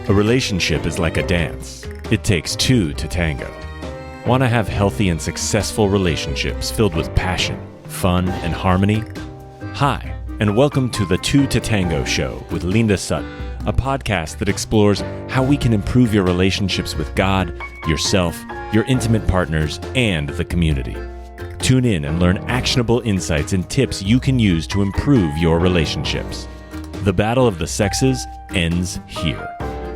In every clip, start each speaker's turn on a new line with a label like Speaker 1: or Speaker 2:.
Speaker 1: A relationship is like a dance. It takes two to tango. Want to have healthy and successful relationships filled with passion, fun, and harmony? Hi, and welcome to the Two to Tango Show with Linda Sutton, a podcast that explores how we can improve your relationships with God, yourself, your intimate partners, and the community. Tune in and learn actionable insights and tips you can use to improve your relationships. The battle of the sexes ends here.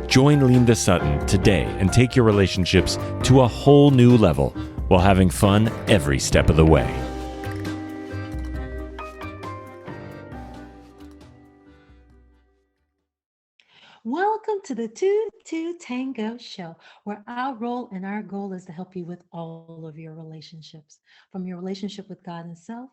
Speaker 1: Join Linda Sutton today and take your relationships to a whole new level while having fun every step of the way.
Speaker 2: Welcome to the Two to Tango Show, where our role and our goal is to help you with all of your relationships, from your relationship with God and self,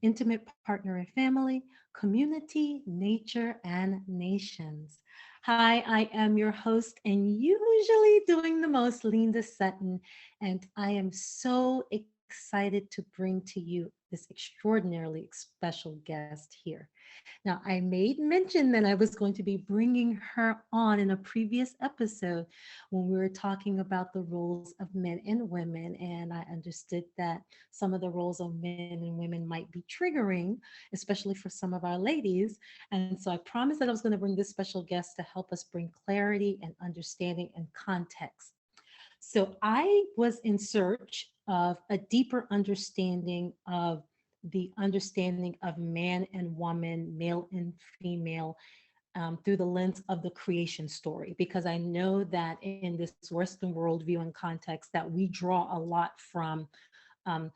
Speaker 2: intimate partner and family, community, nature, and nations. Hi, I am your host and usually doing the most, Linda Sutton, and I am so excited to bring to you this extraordinarily special guest here. Now, I made mention that I was going to be bringing her on in a previous episode when we were talking about the roles of men and women. And I understood that some of the roles of men and women might be triggering, especially for some of our ladies. And so I promised that I was going to bring this special guest to help us bring clarity and understanding and context. So I was in search of a deeper understanding of the understanding of man and woman, male and female, through the lens of the creation story, because I know that in this Western worldview and context that we draw a lot from um,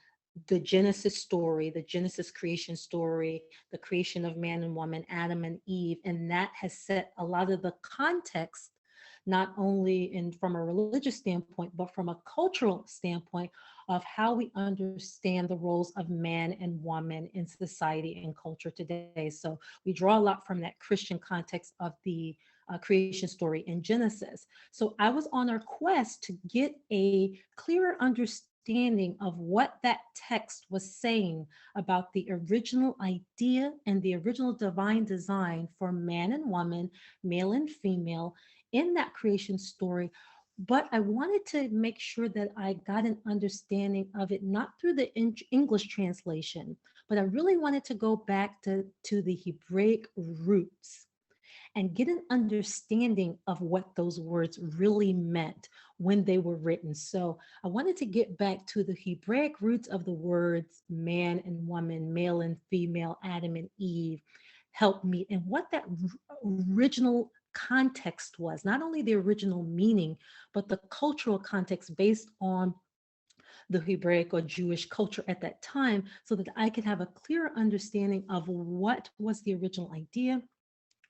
Speaker 2: the Genesis story, the Genesis creation story, the creation of man and woman, Adam and Eve, and that has set a lot of the context, not only in from a religious standpoint, but from a cultural standpoint of how we understand the roles of man and woman in society and culture today. So we draw a lot from that Christian context of the creation story in Genesis. So I was on a quest to get a clearer understanding of what that text was saying about the original idea and the original divine design for man and woman, male and female in that creation story. But I wanted to make sure that I got an understanding of it, not through the English translation, but I really wanted to go back to the Hebraic roots and get an understanding of what those words really meant when they were written. So I wanted to get back to the Hebraic roots of the words man and woman, male and female, Adam and Eve, help meet, and what that original context was, not only the original meaning, but the cultural context based on the Hebraic or Jewish culture at that time, so that I could have a clearer understanding of what was the original idea,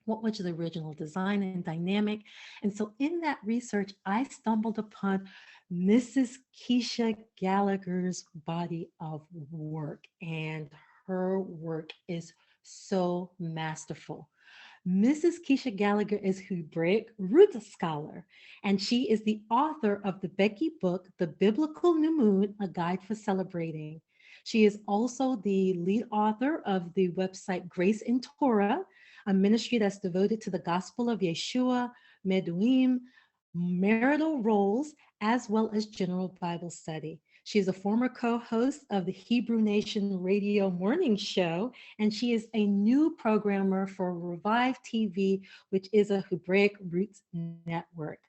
Speaker 2: what was the original design and dynamic. And so in that research, I stumbled upon Mrs. Kisha Gallagher's body of work, and her work is so masterful. Mrs. Kisha Gallagher is Hebraic Roots scholar, and she is the author of the Becky book, The Biblical New Moon, A Guide for Celebrating. She is also the lead author of the website Grace in Torah, a ministry that's devoted to the gospel of Yeshua, Meduim, marital roles, as well as general Bible study. She is a former co-host of the Hebrew Nation Radio Morning Show, and she is a new programmer for Revive TV, which is a Hebraic Roots Network.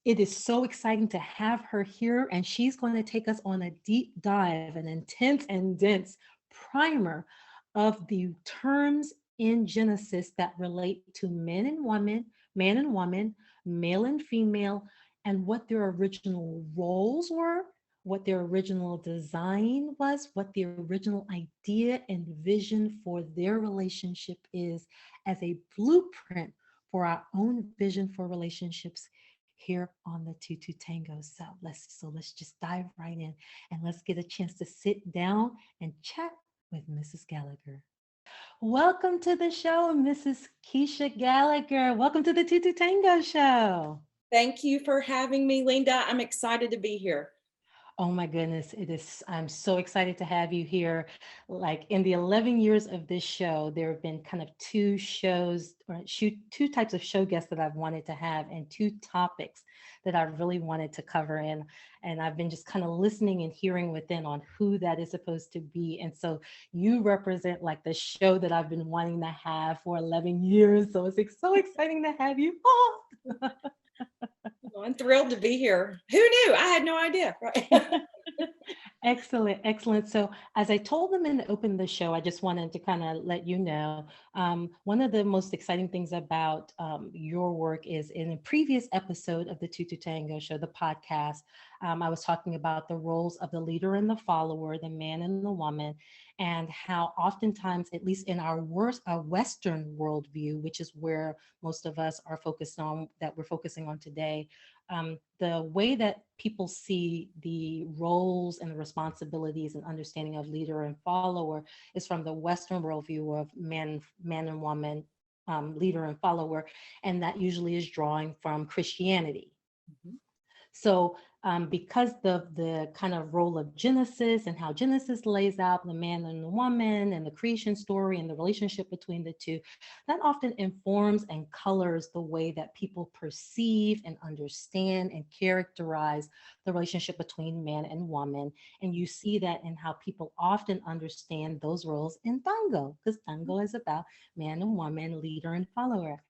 Speaker 2: It is so exciting to have her here, and she's going to take us on a deep dive, an intense and dense primer of the terms in Genesis that relate to men and women, man and woman, male and female, and what their original roles were, what their original design was, what the original idea and vision for their relationship is, as a blueprint for our own vision for relationships here on the Two to Tango. So let's just dive right in, and let's get a chance to sit down and chat with Mrs. Gallagher. Welcome to the show, Mrs. Kisha Gallagher. Welcome to the Two to Tango Show.
Speaker 3: Thank you for having me, Linda. I'm excited to be here.
Speaker 2: Oh my goodness, it is. I'm so excited to have you here. Like in the 11 years of this show, there have been kind of two shows or two types of show guests that I've wanted to have and two topics that I really wanted to cover. And I've been just kind of listening and hearing within on who that is supposed to be. And so you represent like the show that I've been wanting to have for 11 years. So it's so exciting to have you. Oh.
Speaker 3: Well, I'm thrilled to be here. Who knew? I had no idea. Right.
Speaker 2: Excellent, excellent. So, as I told them in the open of the show, I just wanted to kind of let you know one of the most exciting things about your work is in a previous episode of the Two to Tango show, the podcast. I was talking about the roles of the leader and the follower, the man and the woman, and how oftentimes, at least in our Western worldview, which is where most of us are focused on, that we're focusing on today, the way that people see the roles and the responsibilities and understanding of leader and follower is from the Western worldview of man and woman, leader and follower, and that usually is drawing from Christianity.
Speaker 3: Mhm.
Speaker 2: So because the kind of role of Genesis and how Genesis lays out the man and the woman and the creation story and the relationship between the two, that often informs and colors the way that people perceive and understand and characterize the relationship between man and woman. And you see that in how people often understand those roles in tango, because tango is about man and woman, leader and follower.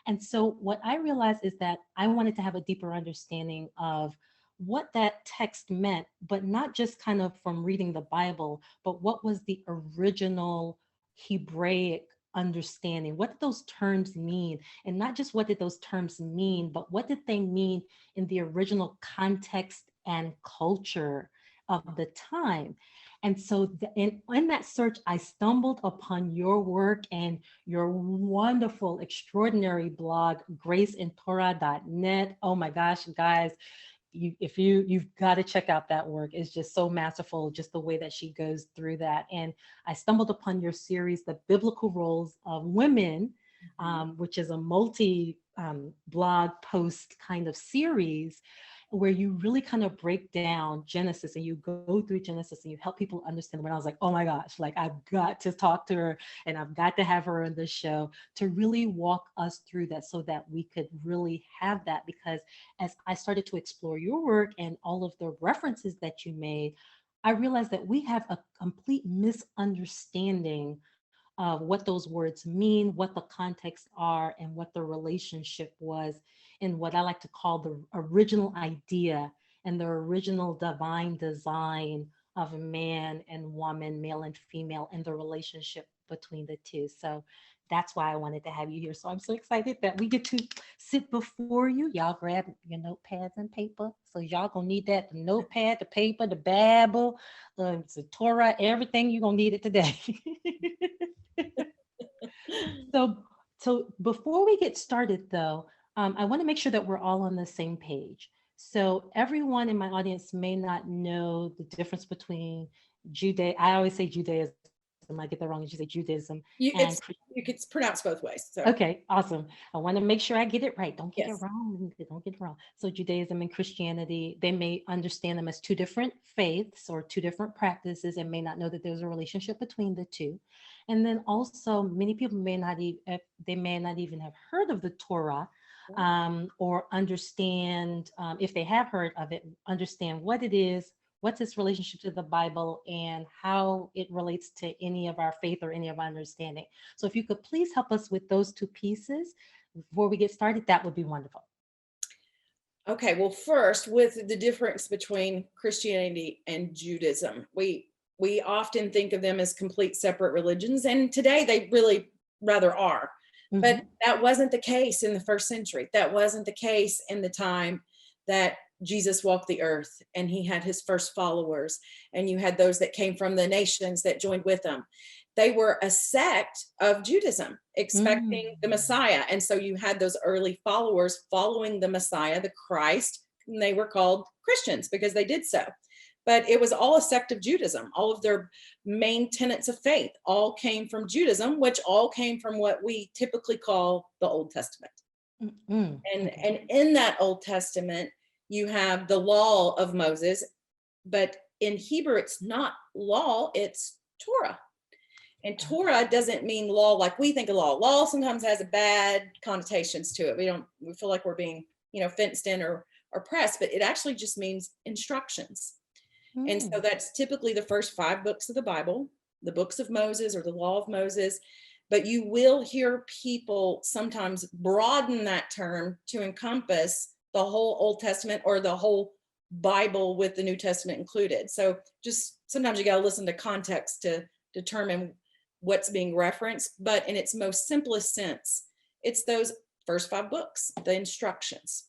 Speaker 2: And so what I realized is that I wanted to have a deeper understanding of what that text meant, but not just kind of from reading the Bible, but what was the original Hebraic understanding? What did those terms mean? And not just what did those terms mean, but what did they mean in the original context and culture of the time? And so in that search, I stumbled upon your work and your wonderful, extraordinary blog, graceintorah.net. Oh my gosh, guys, you've got to check out that work. It's just so masterful, just the way that she goes through that. And I stumbled upon your series, The Biblical Roles of Women, which is a multi blog post kind of series where you really kind of break down Genesis and you go through Genesis and you help people understand. When I was like, oh my gosh, like I've got to talk to her and I've got to have her on the show to really walk us through that so that we could really have that. Because as I started to explore your work and all of the references that you made, I realized that we have a complete misunderstanding of what those words mean, what the context are, and what the relationship was in what I like to call the original idea and the original divine design of a man and woman, male and female, and the relationship between the two. So that's why I wanted to have you here. So I'm so excited that we get to sit before you. Y'all grab your notepads and paper. So y'all gonna need that, the notepad, the paper, the Bible, the Torah, everything you're gonna need it today. So, so before we get started, though, I want to make sure that we're all on the same page. So everyone in my audience may not know the difference between I always say Judaism. I get that wrong. You say Judaism and
Speaker 3: You could pronounce both ways. So
Speaker 2: okay, awesome. I want to make sure I get it right. Don't get it
Speaker 3: yes.
Speaker 2: wrong. Don't get it wrong. So Judaism and Christianity, they may understand them as two different faiths or two different practices and may not know that there's a relationship between the two. And then also many people they may not even have heard of the Torah or understand, if they have heard of it, understand what it is, what's its relationship to the Bible, and how it relates to any of our faith or any of our understanding. So if you could please help us with those two pieces before we get started, that would be wonderful.
Speaker 3: Okay, well, first, with the difference between Christianity and Judaism, we often think of them as complete separate religions, and today they really rather are.
Speaker 2: Mm-hmm.
Speaker 3: But that wasn't the case in the first century. That wasn't the case in the time that Jesus walked the earth and he had his first followers, and you had those that came from the nations that joined with him. They were a sect of Judaism, expecting the Messiah. And so you had those early followers following the Messiah, the Christ, and they were called Christians because they did so. But it was all a sect of Judaism. All of their main tenets of faith all came from Judaism, which all came from what we typically call the Old Testament.
Speaker 2: Mm-hmm.
Speaker 3: And in that Old Testament, you have the law of Moses, but in Hebrew, it's not law, it's Torah. And Torah doesn't mean law like we think of law. Law sometimes has a bad connotations to it. We feel like we're being, fenced in or oppressed, but it actually just means instructions. And so that's typically the first 5 books of the Bible, the books of Moses or the law of Moses. But you will hear people sometimes broaden that term to encompass the whole Old Testament or the whole Bible with the New Testament included. So just sometimes you got to listen to context to determine what's being referenced. But in its most simplest sense, it's those first 5 books, the instructions.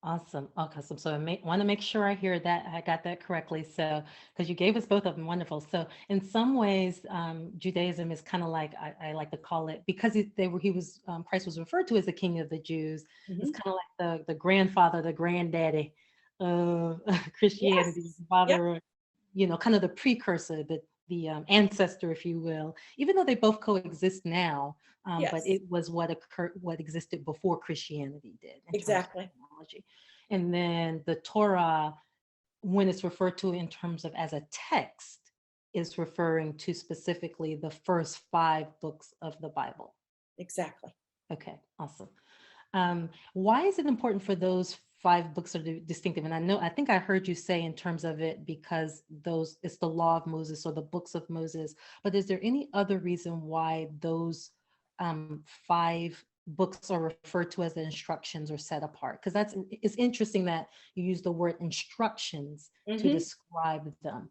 Speaker 2: Awesome. Okay. So I want to make sure I hear that I got that correctly. So, because you gave us both of them, wonderful. So, in some ways, Judaism is kind of like I like to call it, because Christ was referred to as the King of the Jews. It's kind of like the grandfather, the granddaddy of Christianity,
Speaker 3: Yes.
Speaker 2: the father, kind of the precursor, the ancestor, if you will. Even though they both coexist now, but it was what existed before Christianity did.
Speaker 3: Exactly.
Speaker 2: And then the Torah, when it's referred to in terms of as a text, is referring to specifically the first 5 books of the Bible.
Speaker 3: Exactly.
Speaker 2: Okay, awesome. Why is it important for those 5 books are distinctive? And I think I heard you say in terms of it because it's the law of Moses or the books of Moses. But is there any other reason why those 5 books are referred to as the instructions or set apart? Because it's interesting that you use the word instructions to describe them.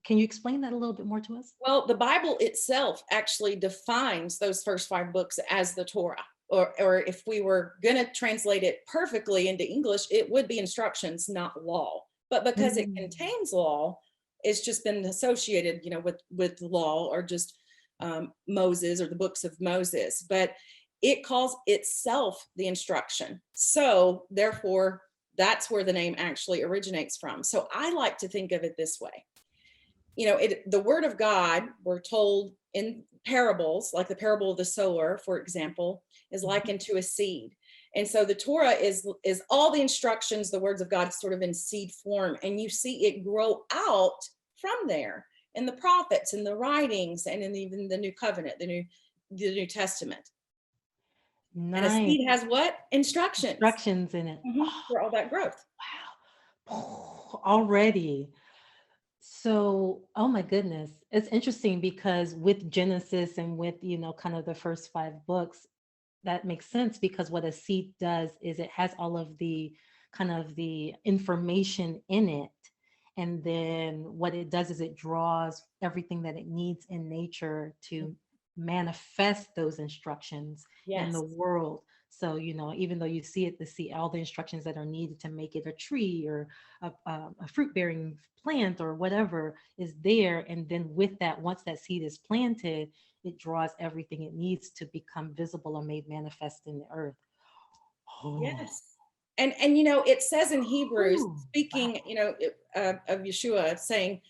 Speaker 2: Can you explain that a little bit more to us?
Speaker 3: Well, the Bible itself actually defines those first 5 books as the Torah. Or if we were going to translate it perfectly into English, it would be instructions, not law. But because it contains law, it's just been associated, with law or just Moses or the books of Moses. But it calls itself the instruction. So therefore, that's where the name actually originates from. So I like to think of it this way. The word of God, we're told in parables, like the parable of the sower, for example, is likened to a seed. And so the Torah is all the instructions, the words of God sort of in seed form. And you see it grow out from there in the prophets and the writings and in even the new covenant, the New Testament.
Speaker 2: Nice.
Speaker 3: And a seed has what? Instructions.
Speaker 2: Instructions in it.
Speaker 3: For all that growth.
Speaker 2: Wow. Already. So, oh my goodness, it's interesting because with Genesis and with, kind of the first 5 books, that makes sense because what a seed does is it has all of the kind of the information in it. And then what it does is it draws everything that it needs in nature to manifest those instructions in the world. So, even though you see all the instructions that are needed to make it a tree or a fruit-bearing plant or whatever is there. And then with that, once that seed is planted, it draws everything it needs to become visible or made manifest in the earth.
Speaker 3: Oh. Yes. And it says in Hebrews, speaking, of Yeshua saying,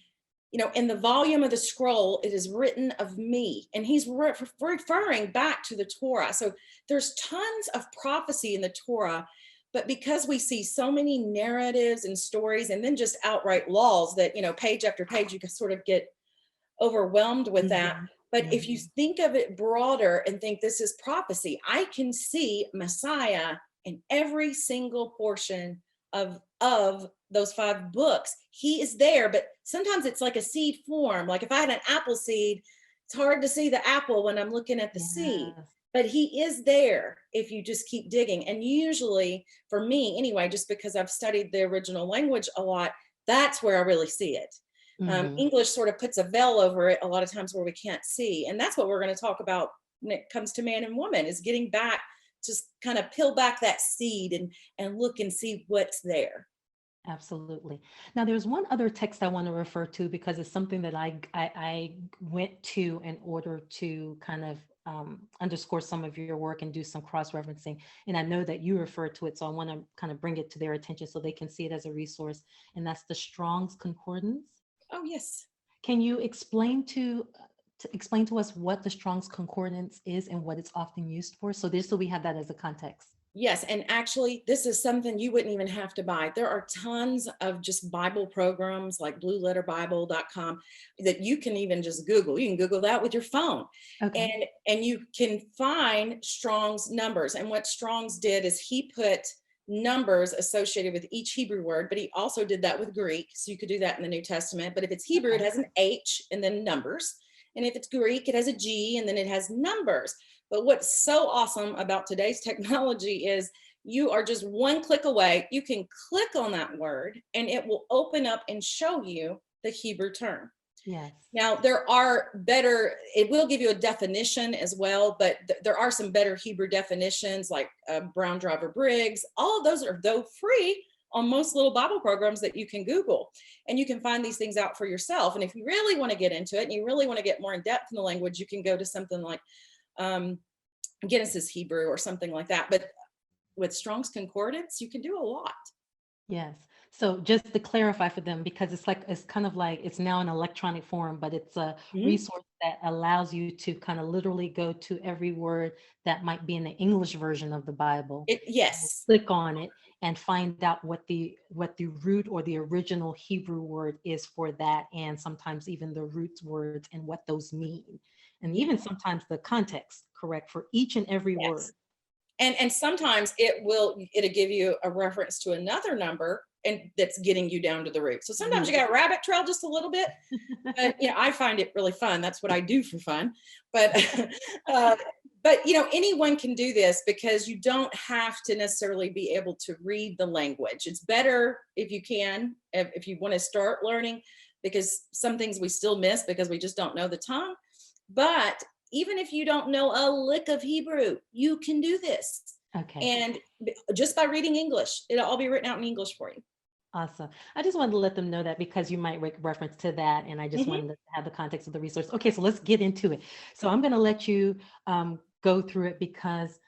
Speaker 3: in the volume of the scroll, it is written of me. And he's referring back to the Torah. So there's tons of prophecy in the Torah, but because we see so many narratives and stories and then just outright laws that, page after page, you can sort of get overwhelmed with that. But if you think of it broader and think this is prophecy, I can see Messiah in every single portion of those 5 books. He is there, but sometimes it's like a seed form. Like if I had an apple seed, it's hard to see the apple when I'm looking at the seed, but he is there if you just keep digging. And usually for me anyway, just because I've studied the original language a lot, that's where I really see it. English sort of puts a veil over it a lot of times where we can't see. And that's what we're going to talk about when it comes to man and woman, is getting back, just kind of peel back that seed and look and see what's there.
Speaker 2: Absolutely. Now, there's one other text I want to refer to because it's something that I went to in order to kind of underscore some of your work and do some cross-referencing. And I know that you refer to it, so I want to kind of bring it to their attention so they can see it as a resource. And that's the Strong's Concordance.
Speaker 3: Oh, yes.
Speaker 2: Can you explain to us what the Strong's Concordance is and what it's often used for? So we have that as a context.
Speaker 3: Yes, and actually, this is something you wouldn't even have to buy. There are tons of just Bible programs like blueletterbible.com that you can even just Google. You can Google that with your phone.
Speaker 2: Okay.
Speaker 3: And you can find Strong's numbers. And what Strong's did is he put numbers associated with each Hebrew word, but he also did that with Greek. So you could do that in the New Testament. But if it's Hebrew, it
Speaker 2: Okay.
Speaker 3: has an H and then numbers. And if it's Greek, it has a G and then it has numbers. But what's so awesome about today's technology is you are just one click away. You can click on that word and it will open up and show you the Hebrew term.
Speaker 2: Yes.
Speaker 3: Now, there are better, it will give you a definition as well, but there are some better Hebrew definitions like Brown Driver Briggs. All of those are, though free, on most little Bible programs that you can Google. And you can find these things out for yourself. And if you really want to get into it and you really want to get more in depth in the language, you can go to something like Genesis Hebrew or something like that. But with Strong's Concordance, you can do a lot.
Speaker 2: Yes. So just to clarify for them, because it's kind of like it's now in electronic form, but it's a resource that allows you to kind of literally go to every word that might be in the English version of the Bible.
Speaker 3: Yes.
Speaker 2: Click on it and find out what the root or the original Hebrew word is for that, and sometimes even the roots words and what those mean, and even sometimes the context, correct, for each and every word.
Speaker 3: And sometimes it'll give you a reference to another number and that's getting you down to the root. So sometimes you got a rabbit trail just a little bit, but I find it really fun. That's what I do for fun. But but anyone can do this because you don't have to necessarily be able to read the language. It's better if you can, if you want to start learning, because some things we still miss because we just don't know the tongue. But even if you don't know a lick of Hebrew, you can do this.
Speaker 2: Okay.
Speaker 3: And just by reading English, it'll all be written out in English for you.
Speaker 2: Awesome. I just wanted to let them know that because you might make reference to that, and I just wanted to have the context of the resource. Okay, so let's get into it. So I'm going to let you go through it because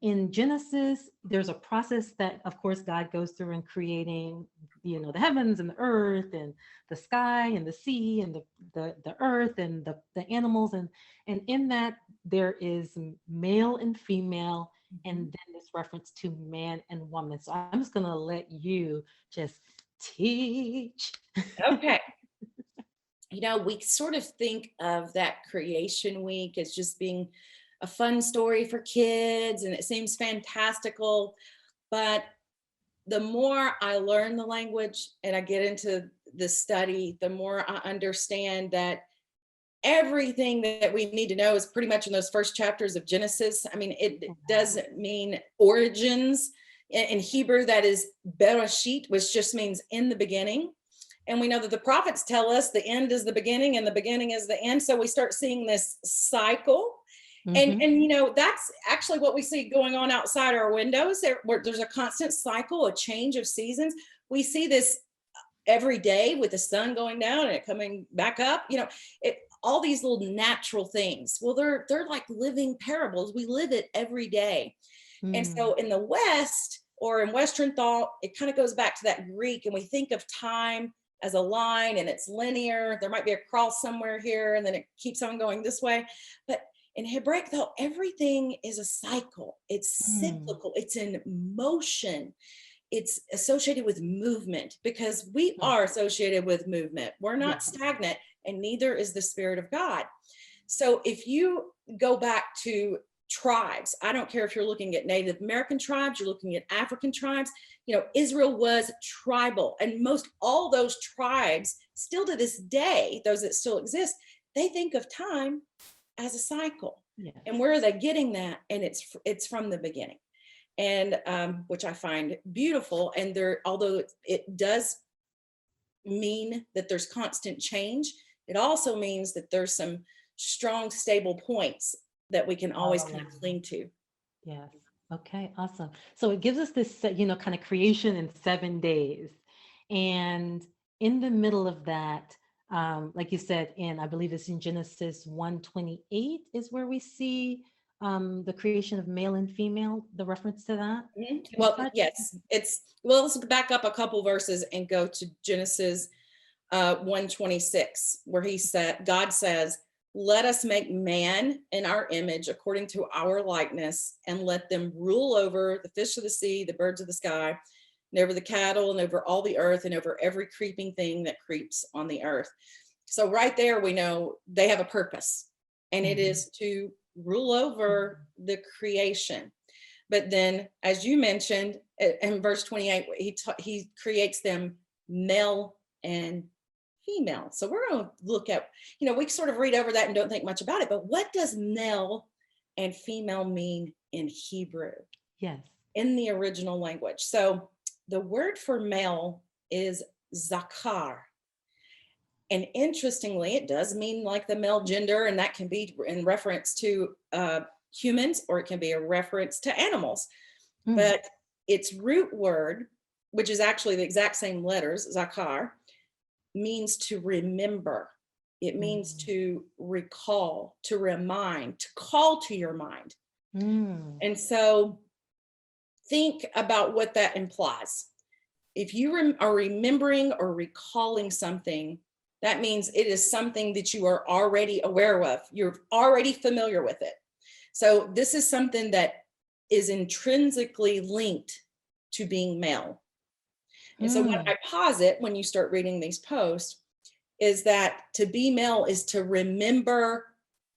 Speaker 2: in Genesis, there's a process that, of course, God goes through in creating, the heavens and the earth and the sky and the sea and the earth and the animals. And in that, there is male and female, and then this reference to man and woman. So I'm just going to let you just teach.
Speaker 3: Okay. We sort of think of that creation week as just being a fun story for kids, and it seems fantastical. But the more I learn the language and I get into the study, the more I understand that everything that we need to know is pretty much in those first chapters of Genesis. I mean, it doesn't mean origins. In Hebrew, that is Bereshit, which just means in the beginning. And we know that the prophets tell us the end is the beginning and the beginning is the end. So we start seeing this cycle. And that's actually what we see going on outside our windows. There's a constant cycle, a change of seasons. We see this every day with the sun going down and it coming back up. All these little natural things. Well, they're like living parables. We live it every day. And so in the West, or in Western thought, it kind of goes back to that Greek, and we think of time as a line and it's linear. There might be a cross somewhere here and then it keeps on going this way. But in Hebraic thought, everything is a cycle. It's cyclical. It's in motion. It's associated with movement, because we are associated with movement. We're not stagnant, and neither is the Spirit of God. So if you go back to tribes, I don't care if you're looking at Native American tribes, you're looking at African tribes, Israel was tribal, and most all those tribes still to this day, those that still exist, they think of time as a cycle. And where are they getting that? And it's from the beginning. And which I find beautiful. And although it does mean that there's constant change, it also means that there's some strong, stable points that we can always kind of cling to.
Speaker 2: Yes. Okay, awesome. So it gives us this, kind of creation in 7 days. And in the middle of that, like you said, I believe it's in Genesis 1:28 is where we see the creation of male and female, the reference to that.
Speaker 3: Well, yes, let's back up a couple verses and go to Genesis 1:26, where God says, let us make man in our image according to our likeness, and let them rule over the fish of the sea, the birds of the sky, and over the cattle, and over all the earth, and over every creeping thing that creeps on the earth. So right there, we know they have a purpose, and it is to rule over the creation. But then, as you mentioned in verse 28, he creates them male and female. So we're going to look at, we sort of read over that and don't think much about it, but what does male and female mean in Hebrew?
Speaker 2: Yes.
Speaker 3: In the original language. So the word for male is zakar. And interestingly, it does mean like the male gender, and that can be in reference to humans, or it can be a reference to animals. But its root word, which is actually the exact same letters, zakar, means to remember. It means to recall, to remind, to call to your mind. And so think about what that implies. If you are remembering or recalling something, that means it is something that you are already aware of. You're already familiar with it. So this is something that is intrinsically linked to being male. And so what I posit when you start reading these posts is that to be male is to remember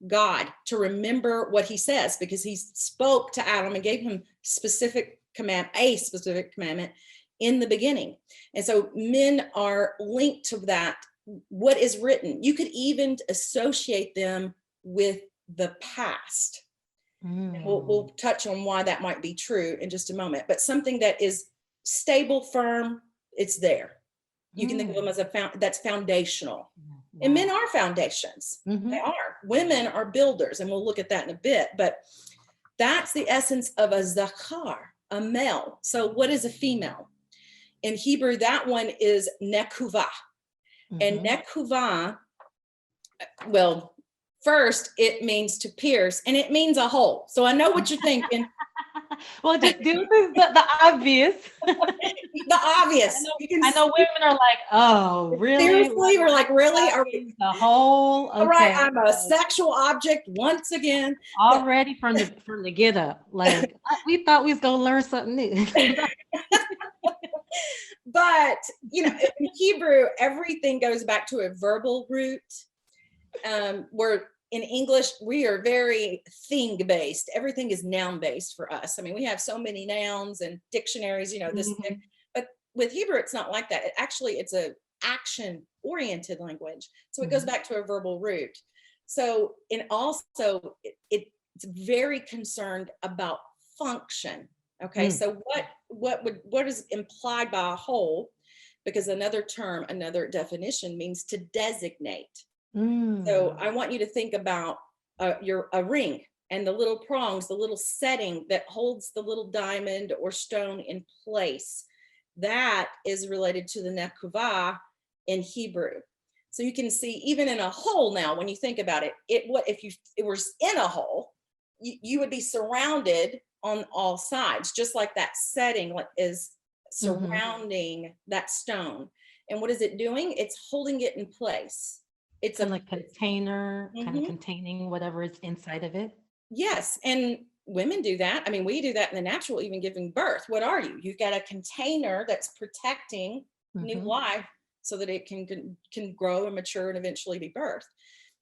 Speaker 3: God, to remember what he says, because he spoke to Adam and gave him a specific commandment in the beginning. And so men are linked to that, what is written. You could even associate them with the past. And we'll touch on why that might be true in just a moment, but something that is stable, firm, it's there. You can think of them as that's foundational. And men are foundations. They are. Women are builders, and we'll look at that in a bit, but that's the essence of a zakar, a male. So what is a female? In Hebrew, that one is nekuvah. And nekuvah, well, first it means to pierce, and it means a hole. So I know what you're thinking.
Speaker 2: Well, just do the obvious.
Speaker 3: The obvious.
Speaker 2: I know women are like, oh, really?
Speaker 3: Seriously? We're like, really? Are we
Speaker 2: the whole? Okay.
Speaker 3: All right, I'm a sexual object once again.
Speaker 2: Already from the get up. Like, we thought we was gonna learn something new.
Speaker 3: But in Hebrew, everything goes back to a verbal root. Where in English, we are very thing-based. Everything is noun-based for us. I mean, we have so many nouns and dictionaries, this thing. But with Hebrew, it's not like that. It's a action-oriented language. So it goes back to a verbal root. So, and also, it's very concerned about function. Okay, so what is implied by a whole? Because another definition means to designate. So I want you to think about a ring and the little prongs, the little setting that holds the little diamond or stone in place. That is related to the nekuvah in Hebrew. So you can see even in a hole now, when you think about it, if it was in a hole, you would be surrounded on all sides, just like that setting is surrounding that stone. And what is it doing? It's holding it in place. It's
Speaker 2: kind of like container, kind of containing whatever is inside of it.
Speaker 3: Yes. And women do that. I mean, we do that in the natural, even giving birth. What are you? You've got a container that's protecting new life so that it can grow and mature and eventually be birthed.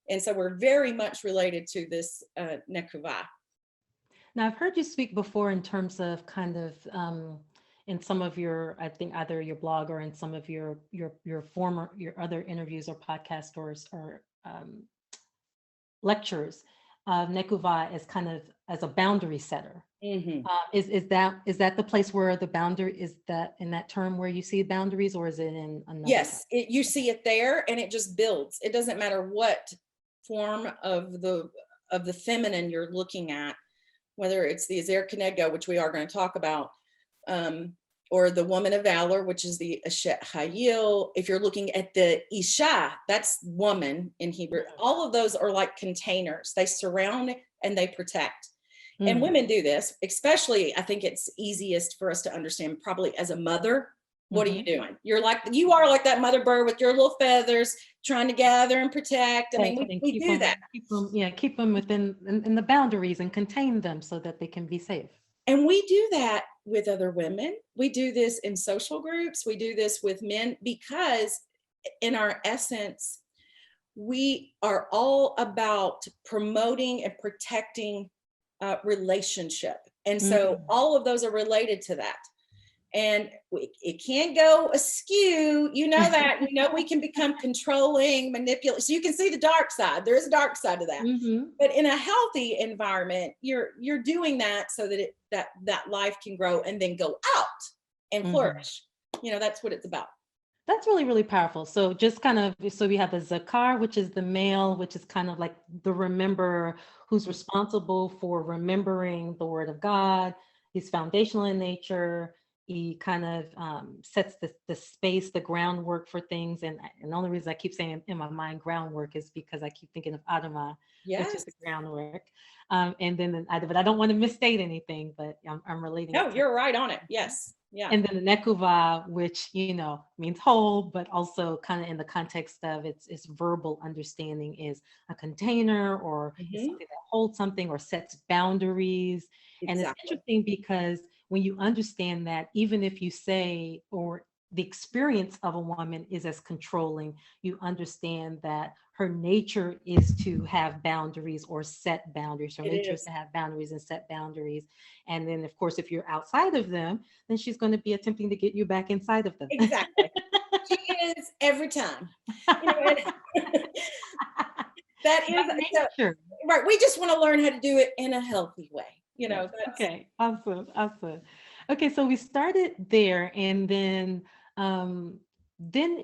Speaker 3: And so we're very much related to this nekuvah.
Speaker 2: Now, I've heard you speak before in terms of kind of in some of your, I think either your blog or in some of your other interviews or podcasts or lectures, nekuvah is kind of as a boundary setter. Is that the place where the boundary is, that in that term where you see boundaries, or is it in another?
Speaker 3: Yes, you see it there, and it just builds. It doesn't matter what form of the feminine you're looking at, whether it's the Ezer Kenegdo, which we are going to talk about, or the woman of valor, which is the Ashet Hayil. If you're looking at the Isha, that's woman in Hebrew. All of those are like containers. They surround and they protect. And women do this, especially, I think it's easiest for us to understand probably as a mother. what are you doing? You are like that mother bird with your little feathers trying to gather and protect. I mean, we do that.
Speaker 2: Keep them within in the boundaries and contain them so that they can be safe.
Speaker 3: And we do that with other women. We do this in social groups. We do this with men because in our essence, we are all about promoting and protecting relationship. And so all of those are related to that. And it can't go askew. You know that. We can become controlling, manipulative. So you can see the dark side. There is a dark side to that. But in a healthy environment, you're doing that so that that life can grow and then go out and flourish. That's what it's about.
Speaker 2: That's really, really powerful. So just so we have the Zakar, which is the male, which is kind of like the rememberer who's responsible for remembering the word of God. He's foundational in nature. He kind of sets the space, the groundwork for things. And the only reason I keep saying in my mind groundwork is because I keep thinking of Adama, which is the groundwork. And then, but I don't want to misstate anything, but I'm relating.
Speaker 3: No, you're right on it. Yes. Yeah.
Speaker 2: And then the Nekuva, which, means whole, but also kind of in the context of its verbal understanding is a container or something that holds something or sets boundaries. Exactly. And it's interesting because when you understand that, even if you say, or the experience of a woman is as controlling, you understand that her nature is to have boundaries or set boundaries. Her nature is to have boundaries and set boundaries. And then, of course, if you're outside of them, then she's going to be attempting to get you back inside of them.
Speaker 3: Exactly. She is every time. That is nature. Right. We just want to learn how to do it in a healthy way.
Speaker 2: Okay, awesome. Okay, so we started there, and then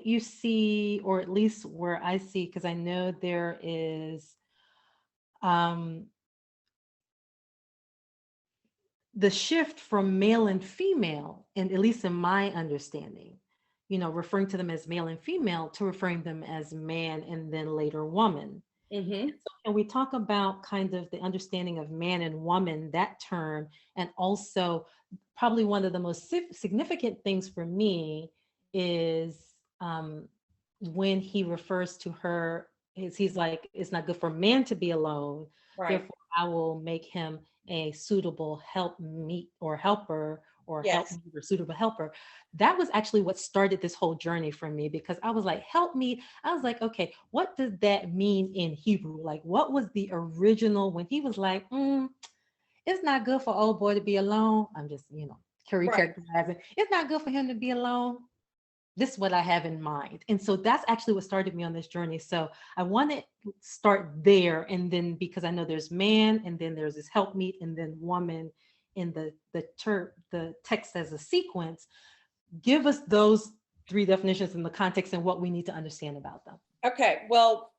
Speaker 2: you see, or at least where I see, because I know there is the shift from male and female, and at least in my understanding, referring to them as male and female to referring them as man and then later woman. And we talk about kind of the understanding of man and woman, that term, and also probably one of the most significant things for me is when he refers to her, he's like, it's not good for man to be alone. Right. Therefore, I will make him a suitable helpmeet or helper or helpmeet or suitable helper. That was actually what started this whole journey for me, because I was like, help me. I was like, okay, what does that mean in Hebrew? Like, what was the original when he was like, it's not good for old boy to be alone. I'm just, characterizing. It's not good for him to be alone. This is what I have in mind. And so that's actually what started me on this journey. So I want to start there. And then, because I know there's man, and then there's this helpmeet, and then woman in the text as a sequence. Give us those three definitions in the context and what we need to understand about them.
Speaker 3: Okay. Well,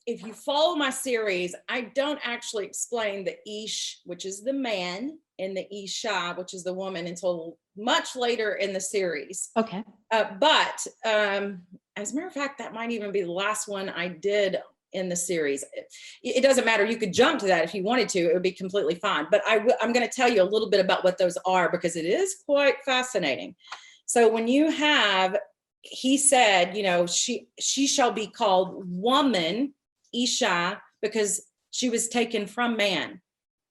Speaker 3: if you follow my series, I don't actually explain the Ish, which is the man, and the Isha, which is the woman, until much later in the series.
Speaker 2: Okay.
Speaker 3: But as a matter of fact, that might even be the last one I did in the series. It doesn't matter. You could jump to that if you wanted to. It would be completely fine. But I'm going to tell you a little bit about what those are, because it is quite fascinating. So when you have, he said, she shall be called woman, Isha, because she was taken from man,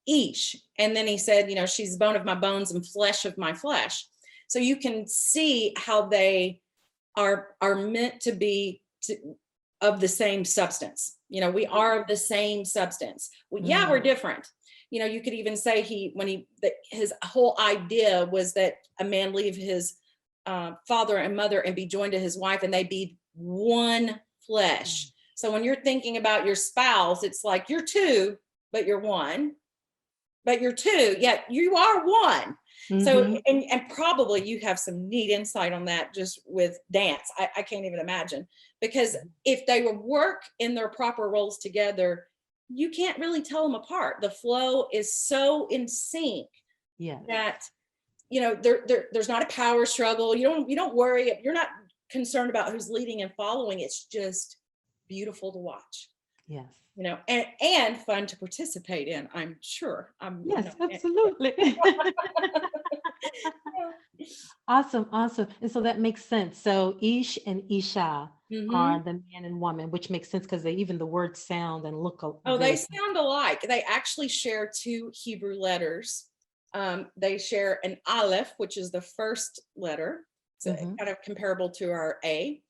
Speaker 3: Ish. And then he said, she's bone of my bones and flesh of my flesh. So you can see how they are meant to be of the same substance. We are of the same substance. We're different. You could even say his whole idea was that a man leave his father and mother and be joined to his wife, and they be one flesh. So when you're thinking about your spouse, it's like you're two, but you're one. But you're two, yet you are one. So, and probably you have some neat insight on that just with dance. I can't even imagine, because if they work in their proper roles together, you can't really tell them apart. The flow is so in sync that, there's not a power struggle. You don't worry. You're not concerned about who's leading and following. It's just beautiful to watch.
Speaker 2: Yes.
Speaker 3: And fun to participate in, I'm sure.
Speaker 2: Yes, absolutely. Awesome, awesome. And so that makes sense. So Ish and Isha
Speaker 3: Mhm.
Speaker 2: are the man and woman, which makes sense because even the words sound and look
Speaker 3: Oh, they
Speaker 2: very.
Speaker 3: sound alike. They actually share two Hebrew letters. They share an aleph, which is the first letter, so
Speaker 2: Mhm.
Speaker 3: kind of comparable to our A.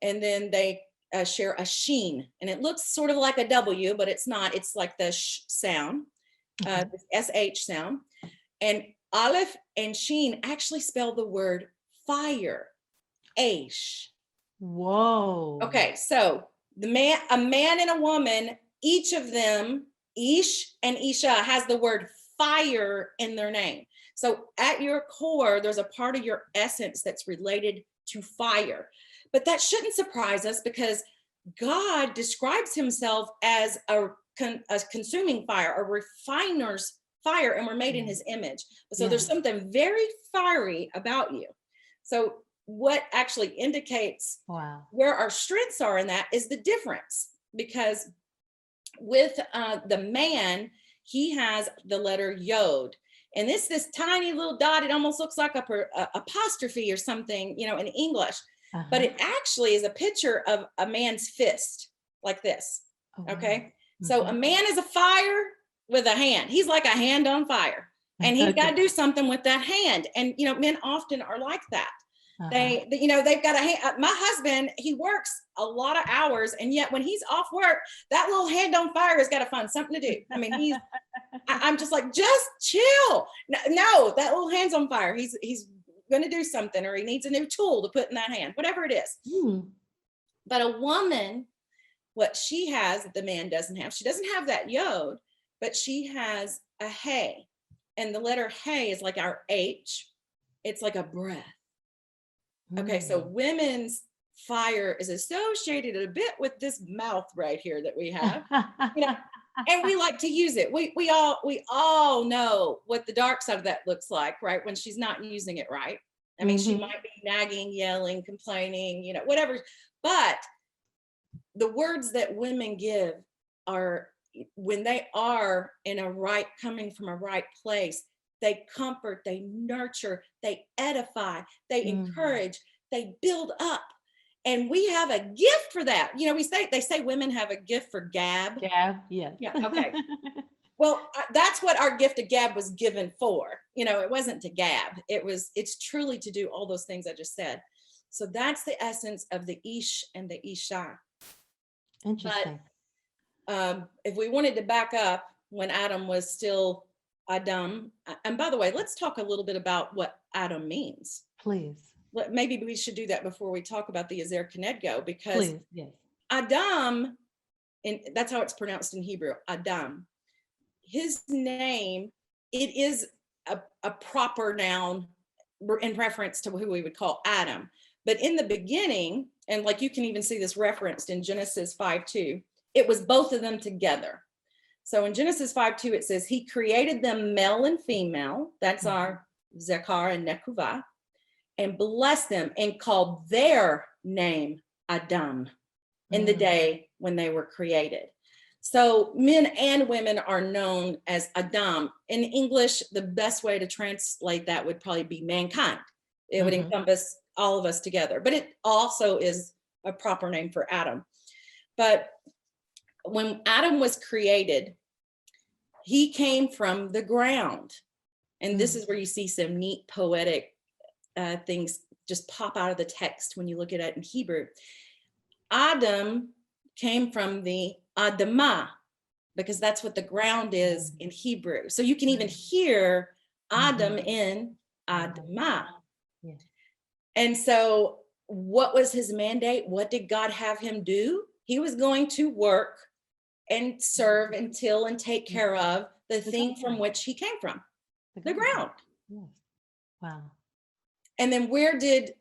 Speaker 3: And then they share a sheen, and it looks sort of like a W, but it's not. It's like the sh sound,
Speaker 2: Okay.
Speaker 3: the SH sound. And aleph and sheen actually spell the word fire, Aish.
Speaker 2: Whoa.
Speaker 3: Okay, so a man and a woman, each of them, Ish and Isha, has the word fire in their name. So at your core, there's a part of your essence that's related to fire. But that shouldn't surprise us because God describes himself as a consuming fire, a refiner's fire, and we're made in his image. So there's something very fiery about you. So what actually indicates where our strengths are in that is the difference, because with the man, he has the letter yod, and this tiny little dot. It almost looks like a apostrophe or something, in English, but it actually is a picture of a man's fist, like this. Okay, so a man is a fire with a hand. He's like a hand on fire, and he's got to do something with that hand. And men often are like that. They've got a hand. My husband, he works a lot of hours, and yet when he's off work, that little hand on fire has got to find something to do. I mean, I'm just like, just chill. No, that little hand's on fire. He's going to do something, or he needs a new tool to put in that hand, whatever it is. But a woman, what she has that the man doesn't have, she doesn't have that yod, but she has a hey, and the letter hey is like our H. It's like a breath. Okay, so women's fire is associated a bit with this mouth right here that we have, and we like to use it. We all know what the dark side of that looks like, right? When she's not using it right. I mean, she might be nagging, yelling, complaining, whatever. But the words that women give are, when they are coming from a right place, they comfort, they nurture, they edify, they encourage, they build up. And we have a gift for that. They say women have a gift for gab.
Speaker 2: Gab, yes.
Speaker 3: Yeah, okay. Well, that's what our gift of gab was given for. It wasn't to gab. It's truly to do all those things I just said. So that's the essence of the Ish and the Isha.
Speaker 2: Interesting.
Speaker 3: But if we wanted to back up when Adam was still Adam, and by the way, let's talk a little bit about what Adam means.
Speaker 2: Please.
Speaker 3: Maybe we should do that before we talk about the Ezer Kenegdo, because
Speaker 2: please, yes.
Speaker 3: Adam, and that's how it's pronounced in Hebrew, Adam. His name, it is a proper noun in reference to who we would call Adam. But in the beginning, and like you can even see this referenced in Genesis 5:2, it was both of them together. So in Genesis 5:2, it says, he created them male and female. That's our Zekar and Nekuvah, and blessed them and called their name Adam in the day when they were created. So men and women are known as Adam. In English, the best way to translate that would probably be mankind. It would encompass all of us together, but it also is a proper name for Adam. But when Adam was created, he came from the ground. And this is where you see some neat poetic things just pop out of the text when you look at it in Hebrew. Adam came from the Adamah, because that's what the ground is in Hebrew. So you can even hear Adam in Adamah.
Speaker 2: Yeah.
Speaker 3: And so what was his mandate? What did God have him do? He was going to work and serve and till and take care of the thing from which he came from, the ground.
Speaker 2: Yes. Wow.
Speaker 3: And then where did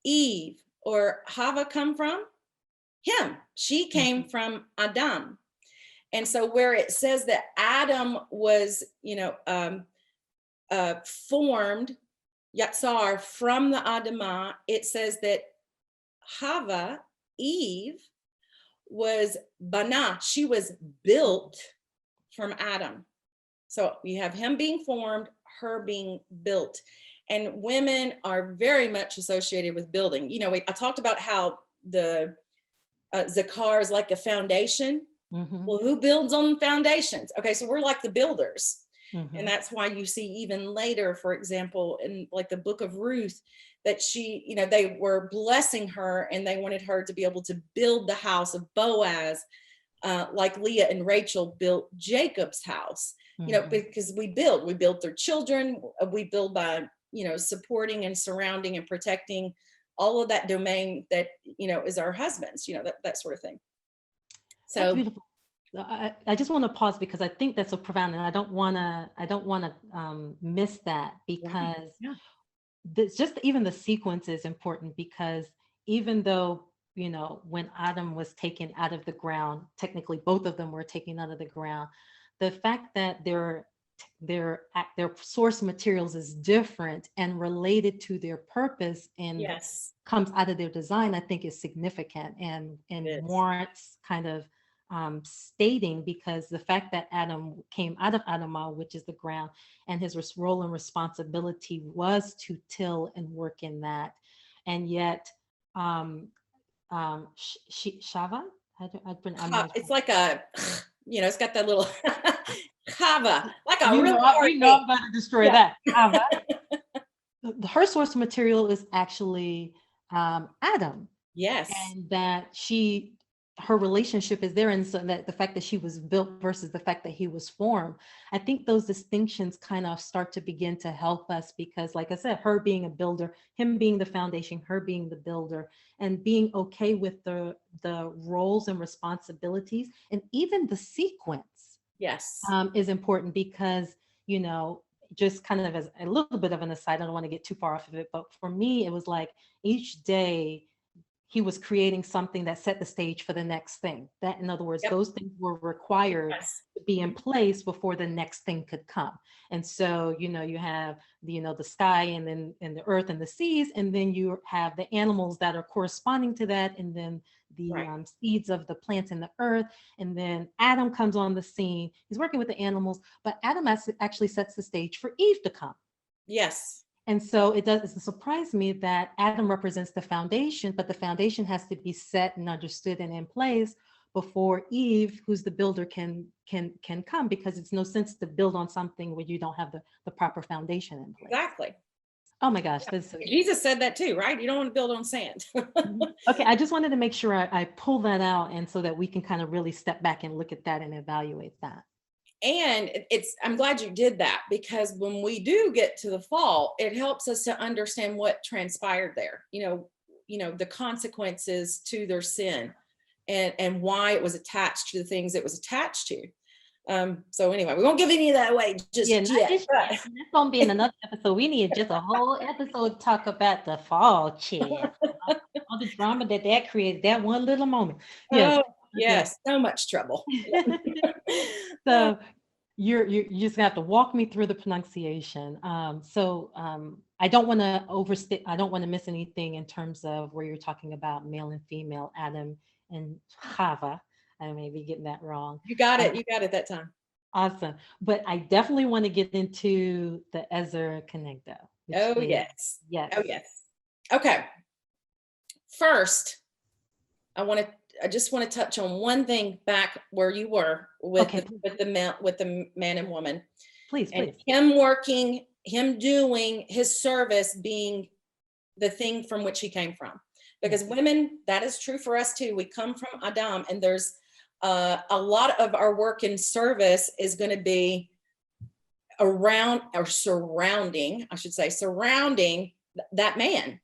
Speaker 3: Eve or Hava come from? Him. She came from Adam. And so where it says that Adam was, formed, Yatsar, from the Adamah, it says that Hava, Eve, was bana. She was built from Adam. So you have him being formed, her being built. And women are very much associated with building. You know, I talked about how the zakar is like a foundation.
Speaker 2: Mm-hmm.
Speaker 3: Well, who builds on foundations? Okay, so we're like the builders.
Speaker 2: Mm-hmm.
Speaker 3: And that's why you see even later, for example, in like the book of Ruth, that she, you know, they were blessing her and they wanted her to be able to build the house of Boaz, like Leah and Rachel built Jacob's house, you know, because we build their children, we build by, you know, supporting and surrounding and protecting all of that domain that, you know, is our husbands, you know, that sort of thing. So
Speaker 2: that's beautiful. I just want to pause because I think that's so profound, and I don't want to miss that, because just even the sequence is important, because even though, you know, when Adam was taken out of the ground, technically both of them were taken out of the ground, the fact that their source materials is different and related to their purpose and comes out of their design, I think is significant and warrants kind of stating, because the fact that Adam came out of Adamah, which is the ground, and his role and responsibility was to till and work in that, and yet Shava,
Speaker 3: it's like a, you know, it's got that little Chava, like a
Speaker 2: you
Speaker 3: real
Speaker 2: know, I'm about to destroy that. Her source material is actually Adam.
Speaker 3: Yes.
Speaker 2: And that her relationship is there. And so that the fact that she was built versus the fact that he was formed, I think those distinctions kind of start to begin to help us, because like I said, her being a builder, him being the foundation, her being the builder, and being okay with the roles and responsibilities, and even the sequence is important, because, you know, just kind of as a little bit of an aside, I don't want to get too far off of it, but for me, it was like each day he was creating something that set the stage for the next thing. That, in other words, those things were required to be in place before the next thing could come. And so, you know, you have the, you know, the sky, and then and the earth and the seas, and then you have the animals that are corresponding to that, and then the seeds of the plants in the earth. And then Adam comes on the scene. He's working with the animals, but Adam actually sets the stage for Eve to come.
Speaker 3: Yes.
Speaker 2: And so it doesn't surprise me that Adam represents the foundation, but the foundation has to be set and understood and in place before Eve, who's the builder, can come, because it's no sense to build on something where you don't have the proper foundation in place.
Speaker 3: Exactly.
Speaker 2: Oh my gosh.
Speaker 3: Jesus said that too, right? You don't want to build on sand.
Speaker 2: Okay, I just wanted to make sure I pull that out, and so that we can kind of really step back and look at that and evaluate that.
Speaker 3: And I'm glad you did that, because when we do get to the fall, it helps us to understand what transpired there, you know, the consequences to their sin, and why it was attached to the things it was attached to. So anyway, we won't give any of that away just yet.
Speaker 2: That's gonna be in another episode. We need just a whole episode to talk about the fall, all the drama that created, that one little moment.
Speaker 3: Yes, so much trouble.
Speaker 2: So you just have to walk me through the pronunciation. I don't want to overstate. I don't want to miss anything in terms of where you're talking about male and female, Adam and Chava. I may be getting that wrong.
Speaker 3: You got it. You got it that time.
Speaker 2: Awesome. But I definitely want to get into the Ezer Kenegdo.
Speaker 3: Oh, yes.
Speaker 2: Yes.
Speaker 3: Oh, yes. Okay. First, I just want to touch on one thing back where you were with the man and woman.
Speaker 2: Please.
Speaker 3: Him working, him doing his service being the thing from which he came from. Because women, that is true for us too. We come from Adam, and there's a lot of our work in service is going to be surrounding that man.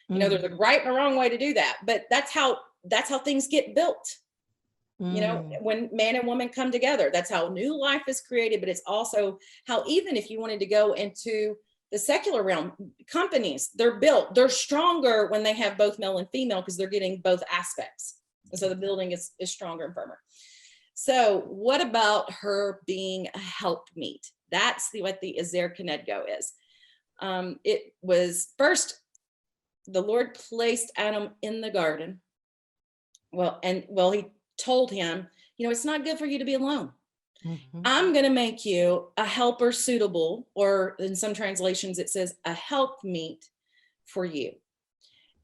Speaker 3: You know, there's a right and a wrong way to do that, but that's how things get built. You know, when man and woman come together, that's how new life is created. But it's also how, even if you wanted to go into the secular realm, companies, they're stronger when they have both male and female, because they're getting both aspects. And so the building is stronger and firmer. So what about her being a helpmeet? That's what the Ezer Kenegdo is. It was first, the Lord placed Adam in the garden. He told him, it's not good for you to be alone.
Speaker 2: Mhm.
Speaker 3: I'm going to make you a helper suitable, or in some translations, it says a helpmeet for you.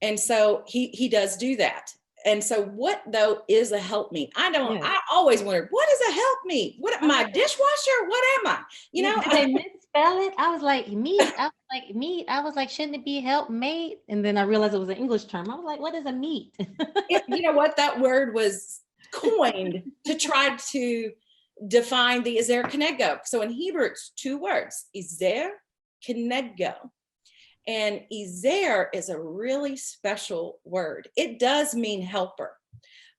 Speaker 3: And so he does do that. And so what though is a helpmeet?
Speaker 2: Yes.
Speaker 3: I always wondered, what is a helpmeet? What am I, a dishwasher? What am I?
Speaker 2: Did they misspell it? I was like, meat. I was like, meat. I was like, shouldn't it be helpmate? And then I realized it was an English term. I was like, what is a meat?
Speaker 3: You know what? That word was coined to try to define the Ezer Kenegdo. So in Hebrew, it's two words, Ezer Kenegdo. And Ezer is a really special word. It does mean helper,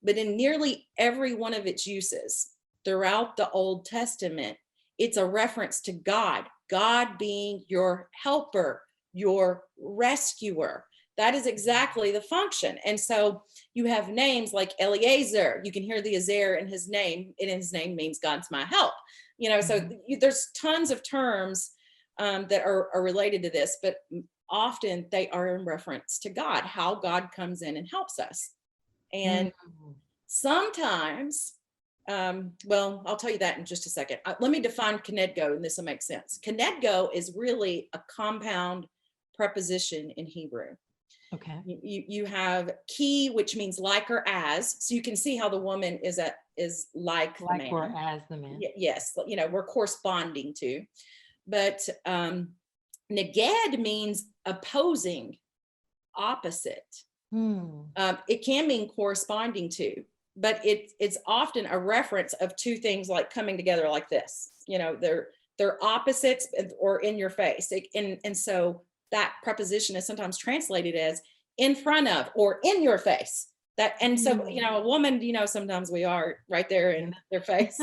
Speaker 3: but in nearly every one of its uses throughout the Old Testament, it's a reference to God, God being your helper, your rescuer. That is exactly the function. And so you have names like Eliezer. You can hear the Ezer in his name, and his name means God's my help. So there's tons of terms that are related to this, but often they are in reference to God, how God comes in and helps us. And sometimes, well, I'll tell you that in just a second. Let me define Kenegdo, and this will make sense. Kenegdo is really a compound preposition in Hebrew.
Speaker 2: Okay.
Speaker 3: You have ki, which means like or as. So you can see how the woman is like the man.
Speaker 2: Or as the man.
Speaker 3: Yes, we're corresponding to. But neged means opposing, opposite. It can mean corresponding to, but it's often a reference of two things like coming together like this. They're opposites or in your face. And so that preposition is sometimes translated as in front of or in your face. And so, a woman, sometimes we are right there in their face.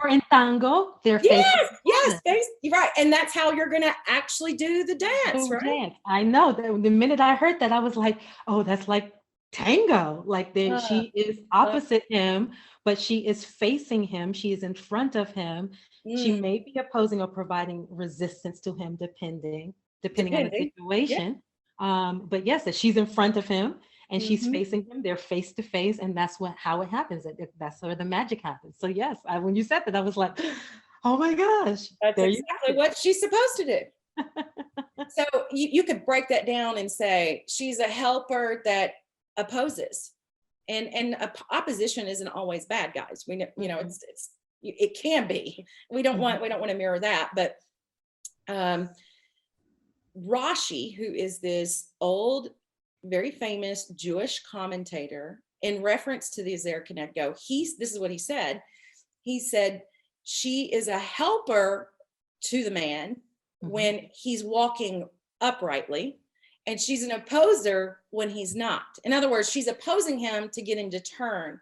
Speaker 2: Or in tango, their face.
Speaker 3: Yes, you're right. And that's how you're going to actually do the dance, right?
Speaker 2: Dance. I know. The minute I heard that, I was like, oh, that's like tango. Like she is opposite him, but she is facing him. She is in front of him. She may be opposing or providing resistance to him, depending on the situation. Yeah. But yes, that she's in front of him and she's facing him. They're face to face, and that's how it happens. That's where the magic happens. So yes, when you said that, I was like, oh my gosh,
Speaker 3: that's exactly what she's supposed to do. So you could break that down and say she's a helper that opposes, and opposition isn't always bad, guys. We know, it can be. We don't want to mirror that, but Rashi, who is this old, very famous Jewish commentator, in reference to the Ezer Kenegdo, this is what he said. He said, she is a helper to the man when he's walking uprightly, and she's an opposer when he's not. In other words, she's opposing him to get him to turn.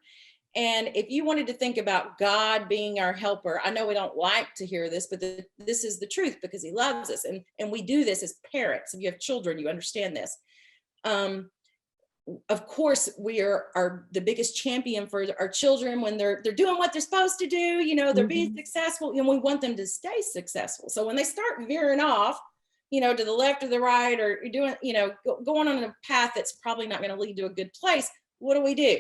Speaker 3: And if you wanted to think about God being our helper, I know we don't like to hear this, but this is the truth, because he loves us. And we do this as parents. If you have children, you understand this. Of course, we are the biggest champion for our children when they're doing what they're supposed to do. They're being successful, and we want them to stay successful. So when they start veering off, to the left or the right, or you're doing, going on a path that's probably not going to lead to a good place, what do?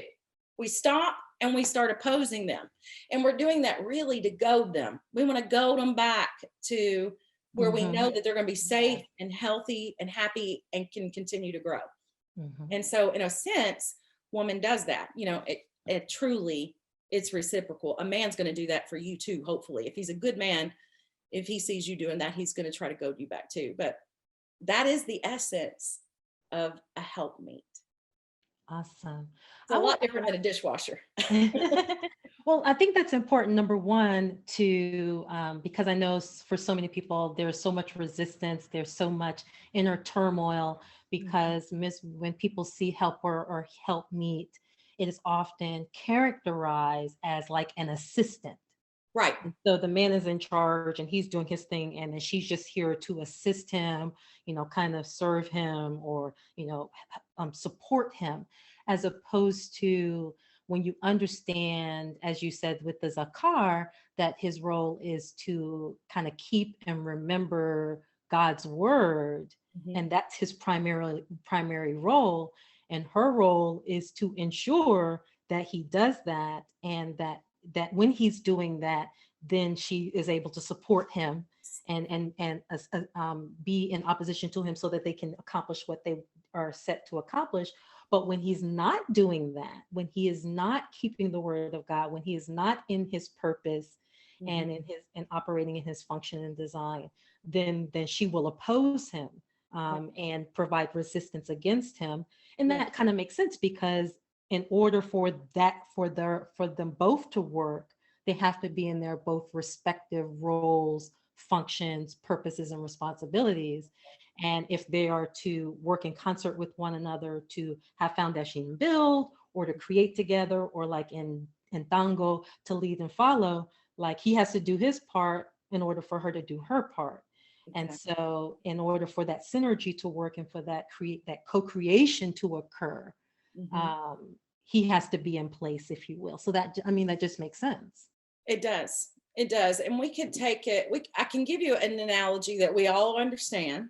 Speaker 3: We stop and we start opposing them. And we're doing that really to goad them. We want to goad them back to where we know that they're going to be safe and healthy and happy and can continue to grow. And so in a sense, woman does that. It truly, it's reciprocal. A man's going to do that for you too, hopefully. If he's a good man, if he sees you doing that, he's going to try to goad you back too. But that is the essence of a helpmeet.
Speaker 2: Awesome.
Speaker 3: It's a lot different than a dishwasher.
Speaker 2: Well, I think that's important, number one, because I know for so many people, there's so much resistance, there's so much inner turmoil, because when people see helper or helpmeet, it is often characterized as like an assistant.
Speaker 3: Right.
Speaker 2: So the man is in charge and he's doing his thing, and then she's just here to assist him, kind of serve him, or, support him, as opposed to when you understand, as you said, with the Zakar, that his role is to kind of keep and remember God's word. And that's his primary role. And her role is to ensure that he does that, and that when he's doing that, then she is able to support him and be in opposition to him so that they can accomplish what they are set to accomplish. But when he's not doing that, when he is not keeping the word of God, when he is not in his purpose and in operating in his function and design, then she will oppose him and provide resistance against him. And that kind of makes sense, because in order for them both to work, they have to be in their both respective roles, functions, purposes, and responsibilities. And if they are to work in concert with one another to have foundation build, or to create together, or like in tango, to lead and follow, like he has to do his part in order for her to do her part. Exactly. And so in order for that synergy to work and for that co-creation to occur, he has to be in place, if you will. So that just makes sense.
Speaker 3: It does. It does. And we can take it, I can give you an analogy that we all understand.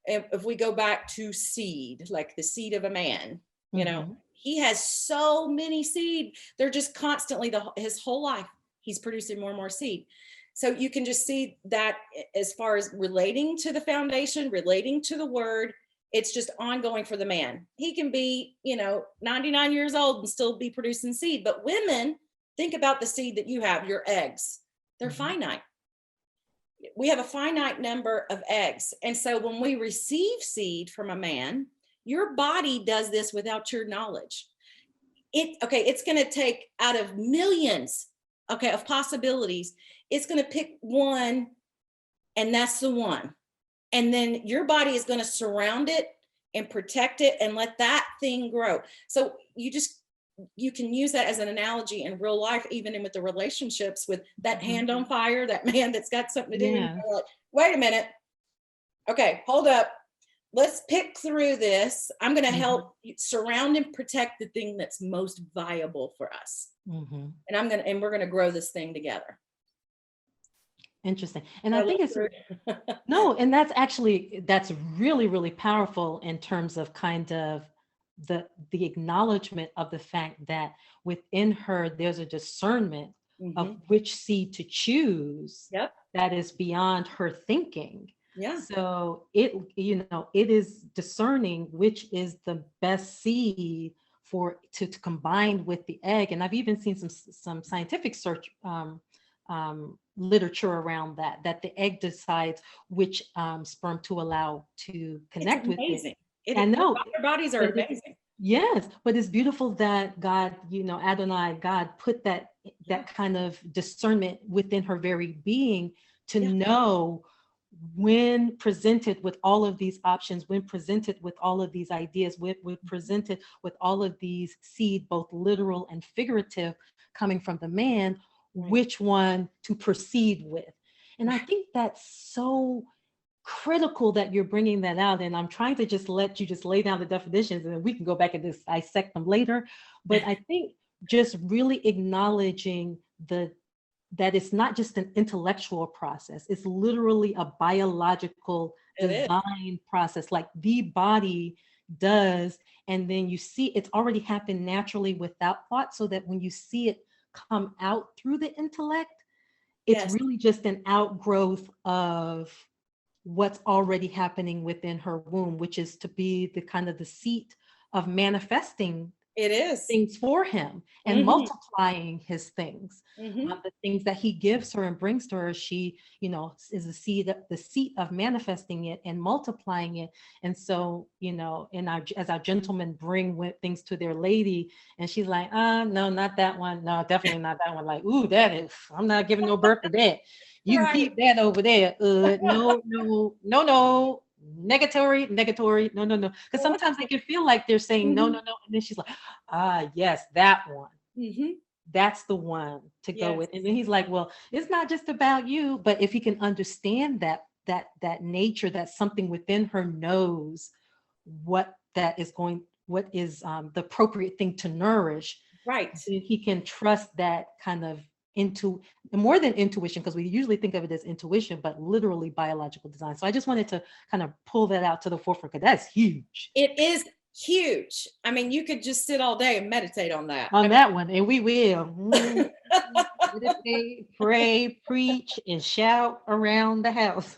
Speaker 3: If we go back to seed, like the seed of a man, you know, he has so many seed. They're just constantly his whole life, he's producing more and more seed. So you can just see that as far as relating to the foundation, relating to the word, it's just ongoing for the man. He can be, 99 years old and still be producing seed. But women, think about the seed that you have, your eggs. They're finite. We have a finite number of eggs. And so when we receive seed from a man, your body does this without your knowledge. It's going to take out of millions, of possibilities. It's going to pick one, and that's the one. And then your body is going to surround it and protect it and let that thing grow. So you can use that as an analogy in real life, even in with the relationships, with that hand on fire, that man that's got something to do. Yeah. Like, wait a minute. Okay, hold up. Let's pick through this. I'm going to help you surround and protect the thing that's most viable for us. And we're going to grow this thing together.
Speaker 2: Interesting. And I think it's no, and that's really, really powerful in terms of kind of the acknowledgement of the fact that within her there's a discernment of which seed to choose that is beyond her thinking. So it is discerning which is the best seed to combine with the egg. And I've even seen some scientific search literature around that the egg decides which sperm to allow to connect with it.
Speaker 3: I know our bodies are amazing.
Speaker 2: Yes, but it's beautiful that God, Adonai, God put that kind of discernment within her very being to know when presented with all of these options, when presented with all of these ideas, when presented with all of these seed, both literal and figurative, coming from the man, which one to proceed with. And I think that's so critical that you're bringing that out. And I'm trying to just let you just lay down the definitions, and then we can go back and just dissect them later. But I think just really acknowledging that it's not just an intellectual process, it's literally a biological design process, like the body does. And then you see it's already happened naturally without thought, so that when you see it come out through the intellect, it's really just an outgrowth of what's already happening within her womb, which is to be the kind of the seat of manifesting things for him and multiplying his things. The things that he gives her and brings to her, she, is the seat of manifesting it and multiplying it. And so, as our gentlemen bring things to their lady, and she's like, no, not that one. No, definitely not that one. Like, ooh, that is, I'm not giving no birth to that. You can keep that over there. No, negatory, no. Because sometimes they can feel like they're saying no. And then she's like, yes, that one. That's the one to go with. And then he's like, well, it's not just about you. But if he can understand that nature, that something within her knows what is the appropriate thing to nourish. Right. So he can trust that kind of more than intuition, because we usually think of it as intuition, but literally biological design. So I just wanted to kind of pull that out to the forefront, because that's huge.
Speaker 3: It is huge. I mean, you could just sit all day and meditate on that.
Speaker 2: On that one, and we will. Meditate, pray, preach, and shout around the house.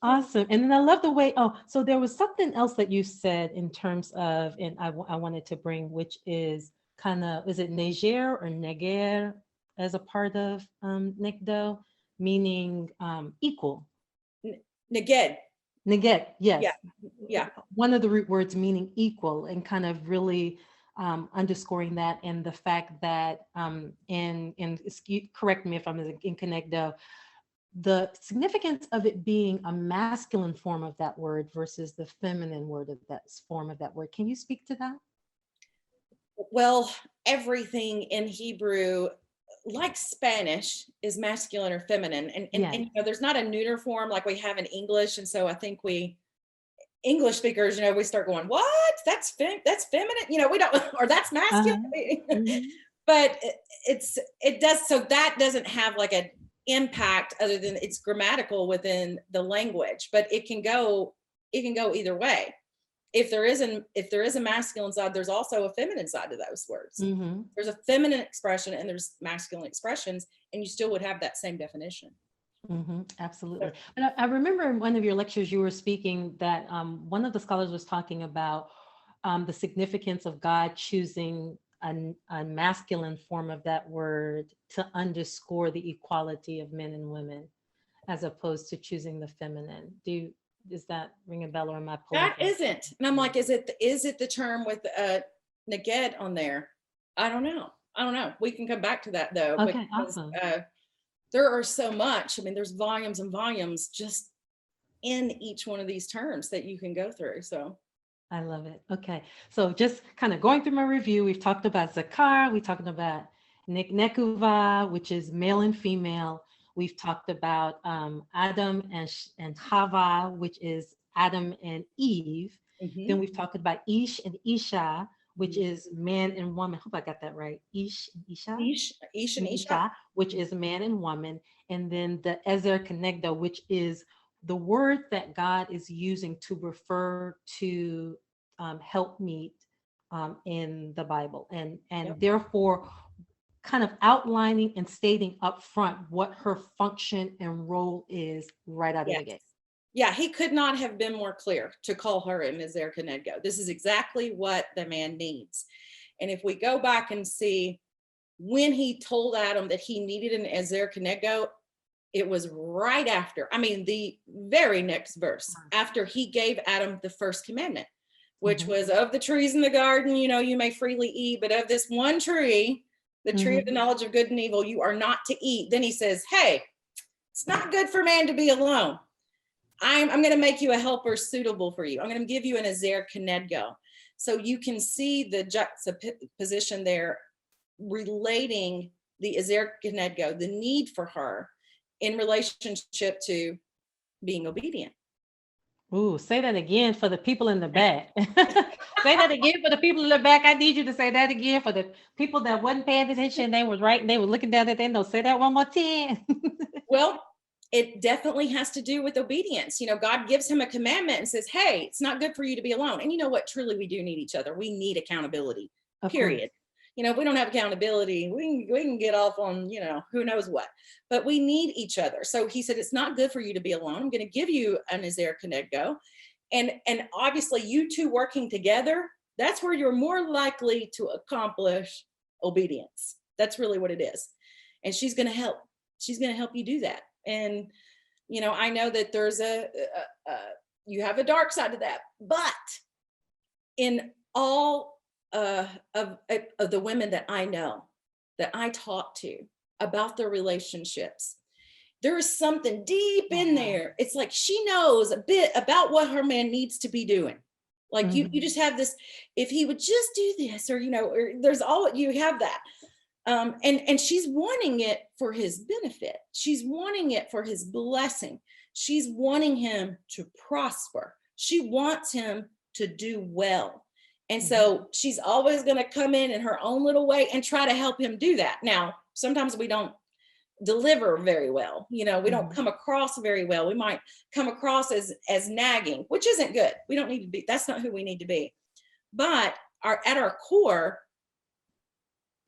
Speaker 2: Awesome. And then I love the way, so there was something else that you said in terms of, and I wanted to bring, which is kind of, is it Neger or Neger as a part of Nekdo, meaning equal?
Speaker 3: Neged.
Speaker 2: Neged, yes.
Speaker 3: Yeah.
Speaker 2: One of the root words meaning equal, and kind of really underscoring that, and the fact that correct me if I'm in Connecto, the significance of it being a masculine form of that word versus the feminine word of that form of that word. Can you speak to that?
Speaker 3: Well, everything in Hebrew, like Spanish, is masculine or feminine, and you know, there's not a neuter form like we have in English, and so I think English speakers, you know, we start going, what? That's feminine, you know, we don't, or that's masculine. But it does, so that doesn't have like an impact other than it's grammatical within the language, but it can go either way. If there is a masculine side, there's also a feminine side to those words. There's a feminine expression and there's masculine expressions, and you still would have that same definition.
Speaker 2: Absolutely. And I remember in one of your lectures you were speaking that one of the scholars was talking about the significance of God choosing a masculine form of that word to underscore the equality of men and women, as opposed to choosing the feminine. Does that ring a bell, or am I pulling?
Speaker 3: That isn't. And I'm like, is it the term with neged on there? I don't know. We can come back to that though.
Speaker 2: Okay,
Speaker 3: because,
Speaker 2: awesome.
Speaker 3: There are so much. I mean, there's volumes and volumes just in each one of these terms that you can go through. So
Speaker 2: I love it. Okay. So just kind of going through my review, we've talked about Zakar, we talked about Nekuva, which is male and female. We've talked about Adam and Hava, which is Adam and Eve. Then we've talked about Ish and Isha, which is man and woman. I hope I got that right. Ish and Isha.
Speaker 3: Ish and Isha,
Speaker 2: which is man and woman. And then the Ezer Kenegdo, which is the word that God is using to refer to helpmeet in the Bible, and therefore kind of outlining and stating up front what her function and role is right out of the gate.
Speaker 3: Yeah, he could not have been more clear to call her an Ezer Kenegdo. This is exactly what the man needs. And if we go back and see when he told Adam that he needed an Ezer Kenegdo, it was right after, I mean, the very next verse, after he gave Adam the first commandment, which was of the trees in the garden, you know, you may freely eat, but of this one tree, the tree of the knowledge of good and evil, you are not to eat. Then he says, hey, it's not good for man to be alone. I'm going to make you a helper suitable for you. I'm going to give you an Ezer Kenegdo. So you can see the juxtaposition there relating the Ezer Kenegdo, the need for her in relationship to being obedient.
Speaker 2: Ooh, say that again for the people in the back. Say that again for the people in the back. I need you to say that again for the people that wasn't paying attention. They was right. They were looking down at the end. Say that one more time.
Speaker 3: Well, it definitely has to do with obedience. You know, God gives him a commandment and says, hey, it's not good for you to be alone. And you know what? Truly, we do need each other. We need accountability, period. You know, if we don't have accountability, we can get off on, you know, who knows what, but we need each other. So he said, it's not good for you to be alone. I'm going to give you an Ezer Kenegdo. And obviously you two working together, that's where you're more likely to accomplish obedience. That's really what it is. And she's going to help. She's going to help you do that. And, you know, I know that there's you have a dark side to that, but in all of the women that I know, that I talk to about their relationships, there is something deep in there. It's like she knows a bit about what her man needs to be doing. Like you just have this, if he would just do this, or, you know, or there's all, you have that. And she's wanting it for his benefit. She's wanting it for his blessing. She's wanting him to prosper. She wants him to do well. And so she's always going to come in her own little way and try to help him do that. Now, sometimes we don't deliver very well. We don't
Speaker 2: Mhm.
Speaker 3: come across very well. We might come across as nagging, which isn't good. We don't need to be, that's not who we need to be. But at our core,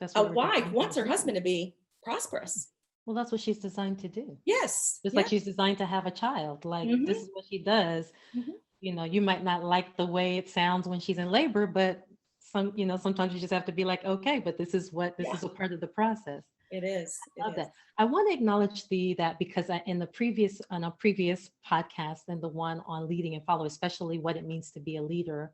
Speaker 2: That's
Speaker 3: a
Speaker 2: what we're
Speaker 3: wife
Speaker 2: designed to
Speaker 3: wants her
Speaker 2: do.
Speaker 3: husband to be prosperous.
Speaker 2: Well, that's what she's designed to do.
Speaker 3: Yes.
Speaker 2: Just like
Speaker 3: Yeah.
Speaker 2: she's designed to have a child. Like this
Speaker 3: Hmm.
Speaker 2: is what she does.
Speaker 3: Hmm.
Speaker 2: You might not like the way it sounds when she's in labor, but sometimes you just have to be like, okay, but this is
Speaker 3: Yeah,
Speaker 2: a part of the process.
Speaker 3: it is. It
Speaker 2: Love
Speaker 3: is.
Speaker 2: that. I want to acknowledge that because on a previous podcast and the one on leading and follow, especially what it means to be a leader,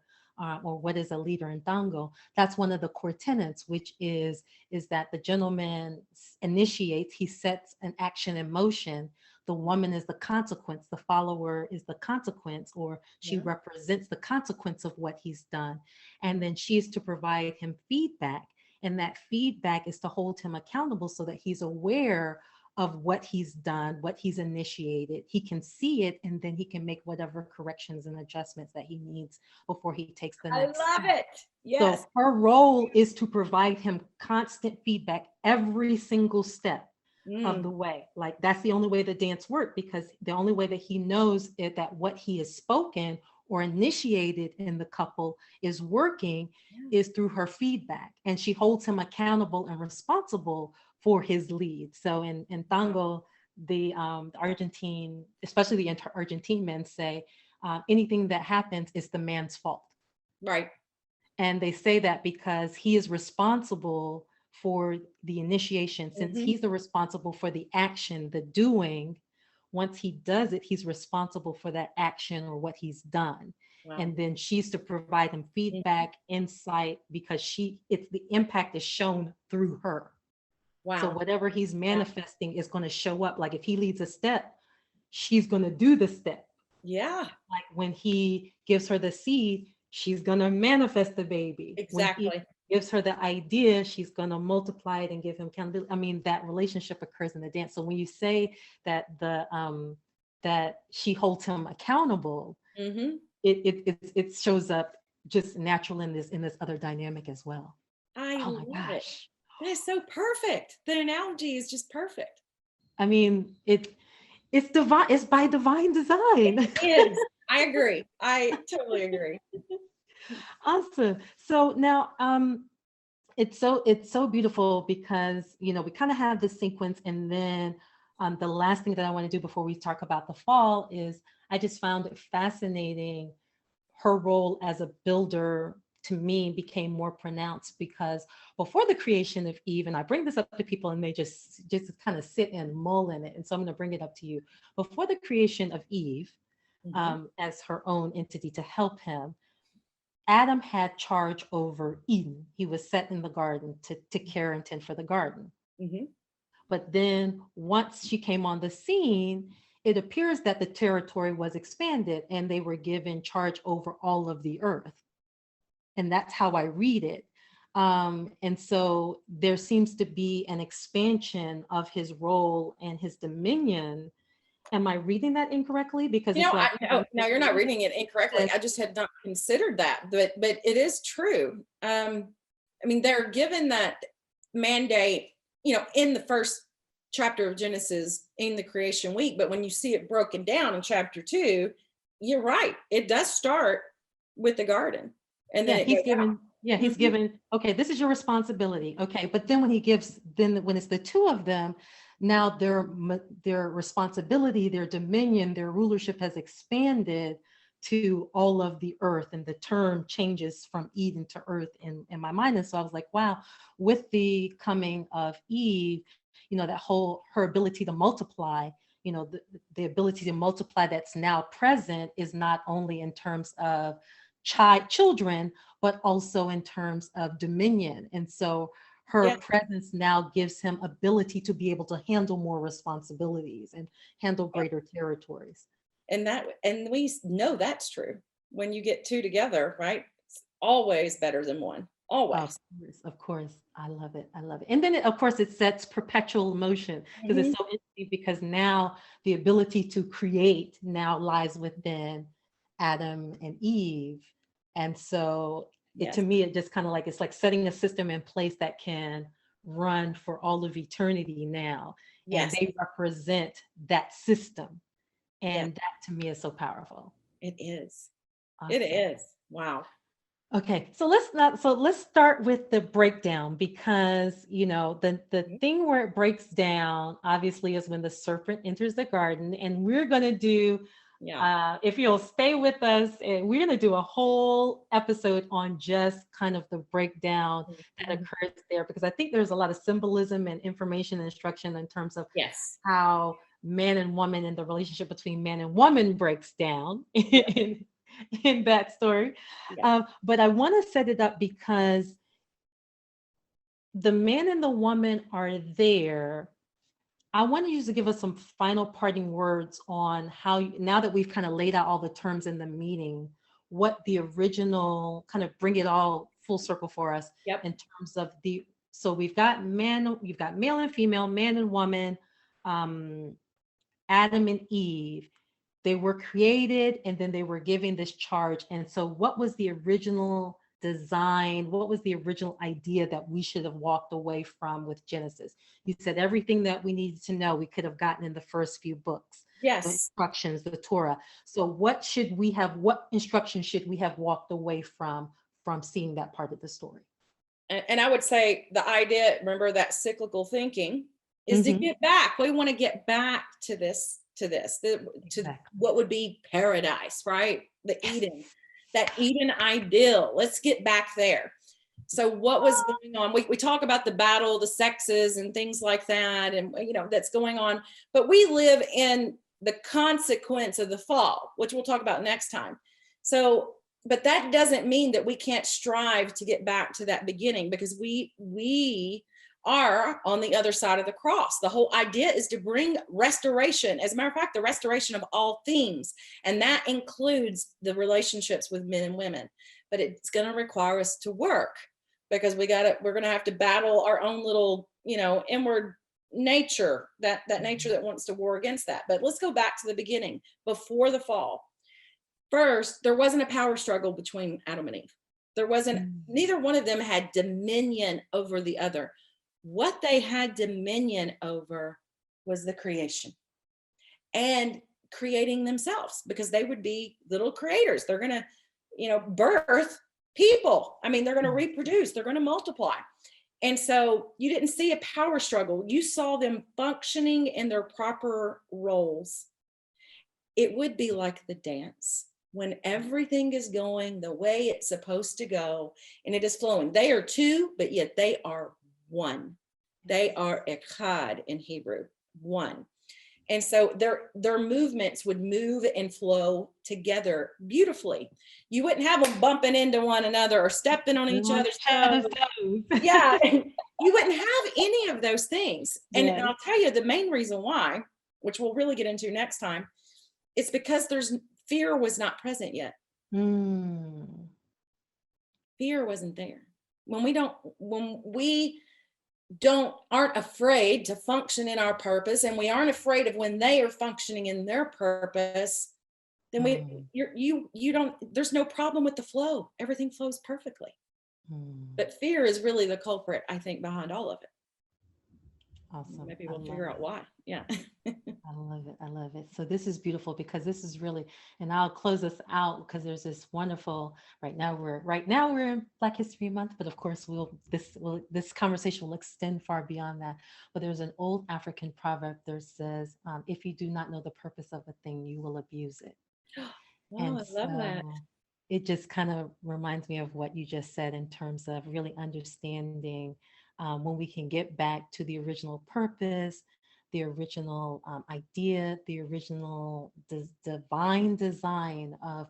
Speaker 2: or what is a leader in tango. That's one of the core tenets, which is that the gentleman initiates, he sets an action in motion. The woman is the consequence. The follower is the consequence, or she
Speaker 3: Yeah.
Speaker 2: represents the consequence of what he's done, and then she is to provide him feedback, and that feedback is to hold him accountable so that he's aware of what he's done, what he's initiated. He can see it, and then he can make whatever corrections and adjustments that he needs before he takes the
Speaker 3: I
Speaker 2: next
Speaker 3: love
Speaker 2: step.
Speaker 3: it. Yes.
Speaker 2: So her role is to provide him constant feedback every single step of the
Speaker 3: Mm.
Speaker 2: way. Like that's the only way the dance works, because the only way that he knows it, that what he has spoken or initiated in the couple is working,
Speaker 3: Yeah.
Speaker 2: is through her feedback, and she holds him accountable and responsible for his lead. So in tango, the Argentine, especially the Argentine men say, anything that happens is the man's fault.
Speaker 3: Right.
Speaker 2: And they say that because he is responsible for the initiation, since
Speaker 3: Hmm.
Speaker 2: he's the responsible for the action, the doing. Once he does it, he's responsible for that action or what he's done.
Speaker 3: Wow.
Speaker 2: And then she's to provide him feedback, insight, because it's the impact is shown through her. So
Speaker 3: Wow.
Speaker 2: whatever he's manifesting is going to show up. Like if he leads a step, she's going to do the step.
Speaker 3: Yeah.
Speaker 2: Like when he gives her the seed, she's going to manifest the baby. When he
Speaker 3: Exactly.
Speaker 2: gives her the idea, she's going to multiply it and give him accountability. I mean, that relationship occurs in the dance. So when you say that that she holds him accountable,
Speaker 3: Hmm.
Speaker 2: it shows up just natural in this other dynamic as well.
Speaker 3: I
Speaker 2: Oh my
Speaker 3: love it.
Speaker 2: gosh.
Speaker 3: That is so perfect. The analogy is just perfect.
Speaker 2: I mean, it's divine, it's by divine design.
Speaker 3: It is. I agree. I totally agree.
Speaker 2: Awesome. So now it's so beautiful because we kind of have this sequence, and then the last thing that I want to do before we talk about the fall is I just found it fascinating. Her role as a builder to me became more pronounced because before the creation of Eve, and I bring this up to people and they just kind of sit and mull in it, and so I'm going to bring it up to you. Before the creation of Eve,
Speaker 3: Hmm.
Speaker 2: as her own entity to help him, Adam had charge over Eden. He was set in the garden to care and tend for the garden.
Speaker 3: Hmm.
Speaker 2: But then once she came on the scene, it appears that the territory was expanded and they were given charge over all of the earth. And that's how I read it. And so there seems to be an expansion of his role and his dominion. Am I reading that incorrectly? Because it's like,
Speaker 3: No, you're not reading it incorrectly. I just had not considered that, but it is true. I mean, they're given that mandate, in the first chapter of Genesis in the creation week, but when you see it broken down in chapter 2, you're right. It does start with the garden, and then
Speaker 2: yeah,
Speaker 3: it goes out.
Speaker 2: he's
Speaker 3: Mhm.
Speaker 2: given, okay, this is your responsibility. Okay. But then when it's the two of them, now their responsibility, their dominion, their rulership has expanded to all of the earth, and the term changes from Eden to earth in my mind. And so I was like, wow, with the coming of Eve, that whole, her ability to multiply, the ability to multiply that's now present is not only in terms of children, but also in terms of dominion. And so her
Speaker 3: Yeah,
Speaker 2: presence now gives him ability to be able to handle more responsibilities and handle greater territories.
Speaker 3: and we know that's true. When you get two together, right? It's always better than one.
Speaker 2: Of
Speaker 3: Always.
Speaker 2: course, of course. I love it. I love it. And then, of course, it sets perpetual motion, because
Speaker 3: Mhm.
Speaker 2: it's so interesting, because now the ability to create now lies within Adam and Eve. And so to
Speaker 3: Yes.
Speaker 2: me, it just kind of like, it's like setting a system in place that can run for all of eternity now. And
Speaker 3: Yes.
Speaker 2: they represent that system.
Speaker 3: Yes.
Speaker 2: And that to me is so powerful.
Speaker 3: It is. It
Speaker 2: Awesome.
Speaker 3: is. Wow.
Speaker 2: Okay, so let's start with the breakdown, because the thing where it breaks down obviously is when the serpent enters the garden, and we're going to do if you'll stay with us, and we're going to do a whole episode on just kind of the breakdown that occurs there, because I think there's a lot of symbolism and information and instruction in terms of how man and woman and the relationship between man and woman breaks down in that story. But I want to set it up because the man and the woman are there. I want you to give us some final parting words on how, now that we've kind of laid out all the terms in the meeting, what the original, kind of bring it all full circle for us in terms of so we've got male and female, man and woman, Adam and Eve. They were created and then they were given this charge. And so what was the original design? What was the original idea that we should have walked away from with Genesis? You said everything that we needed to know we could have gotten in the first few books. The instructions, the Torah. So what instruction should we have walked away from seeing that part of the story?
Speaker 3: And I would say the idea, remember that cyclical thinking, is to get back. We want to get back to this. What would be paradise, right? The Eden, that Eden ideal. Let's get back there. So what was going on? We talk about the battle, the sexes and things like that, and that's going on. But we live in the consequence of the fall, which we'll talk about next time. So, but that doesn't mean that we can't strive to get back to that beginning, because we are on the other side of the cross. The whole idea is to bring restoration. As a matter of fact, the restoration of all things. And that includes the relationships with men and women. But it's going to require us to work, because we're going to have to battle our own little, inward nature, that nature that wants to war against that. But let's go back to the beginning, before the fall. First, there wasn't a power struggle between Adam and Eve. There wasn't, neither one of them had dominion over the other. What they had dominion over was the creation and creating themselves, because they would be little creators. They're going to, birth people. I mean, they're going to reproduce, they're going to multiply. And so you didn't see a power struggle. You saw them functioning in their proper roles. It would be like the dance, when everything is going the way it's supposed to go and it is flowing. They are two, but yet they are one. They are echad in Hebrew, one. And so their movements would move and flow together beautifully. You wouldn't have them bumping into one another or stepping on each other's toes. Yeah, you wouldn't have any of those things. And I'll tell you the main reason why, which we'll really get into next time, it's because fear was not present yet. Fear wasn't there. When we aren't afraid to function in our purpose, and we aren't afraid of when they are functioning in their purpose, then there's no problem with the flow. Everything flows perfectly. But fear is really the culprit, I think, behind all of it.
Speaker 2: Awesome.
Speaker 3: Maybe we'll figure out why. Yeah.
Speaker 2: I love it. I love it. So this is beautiful, because this is really, and I'll close us out, because there's this wonderful, right now we're in Black History Month, but of course this conversation will extend far beyond that. But there's an old African proverb that says, if you do not know the purpose of a thing, you will abuse it.
Speaker 3: And I love that.
Speaker 2: It just kind of reminds me of what you just said, in terms of really understanding when we can get back to the original purpose, the original idea, the original divine design of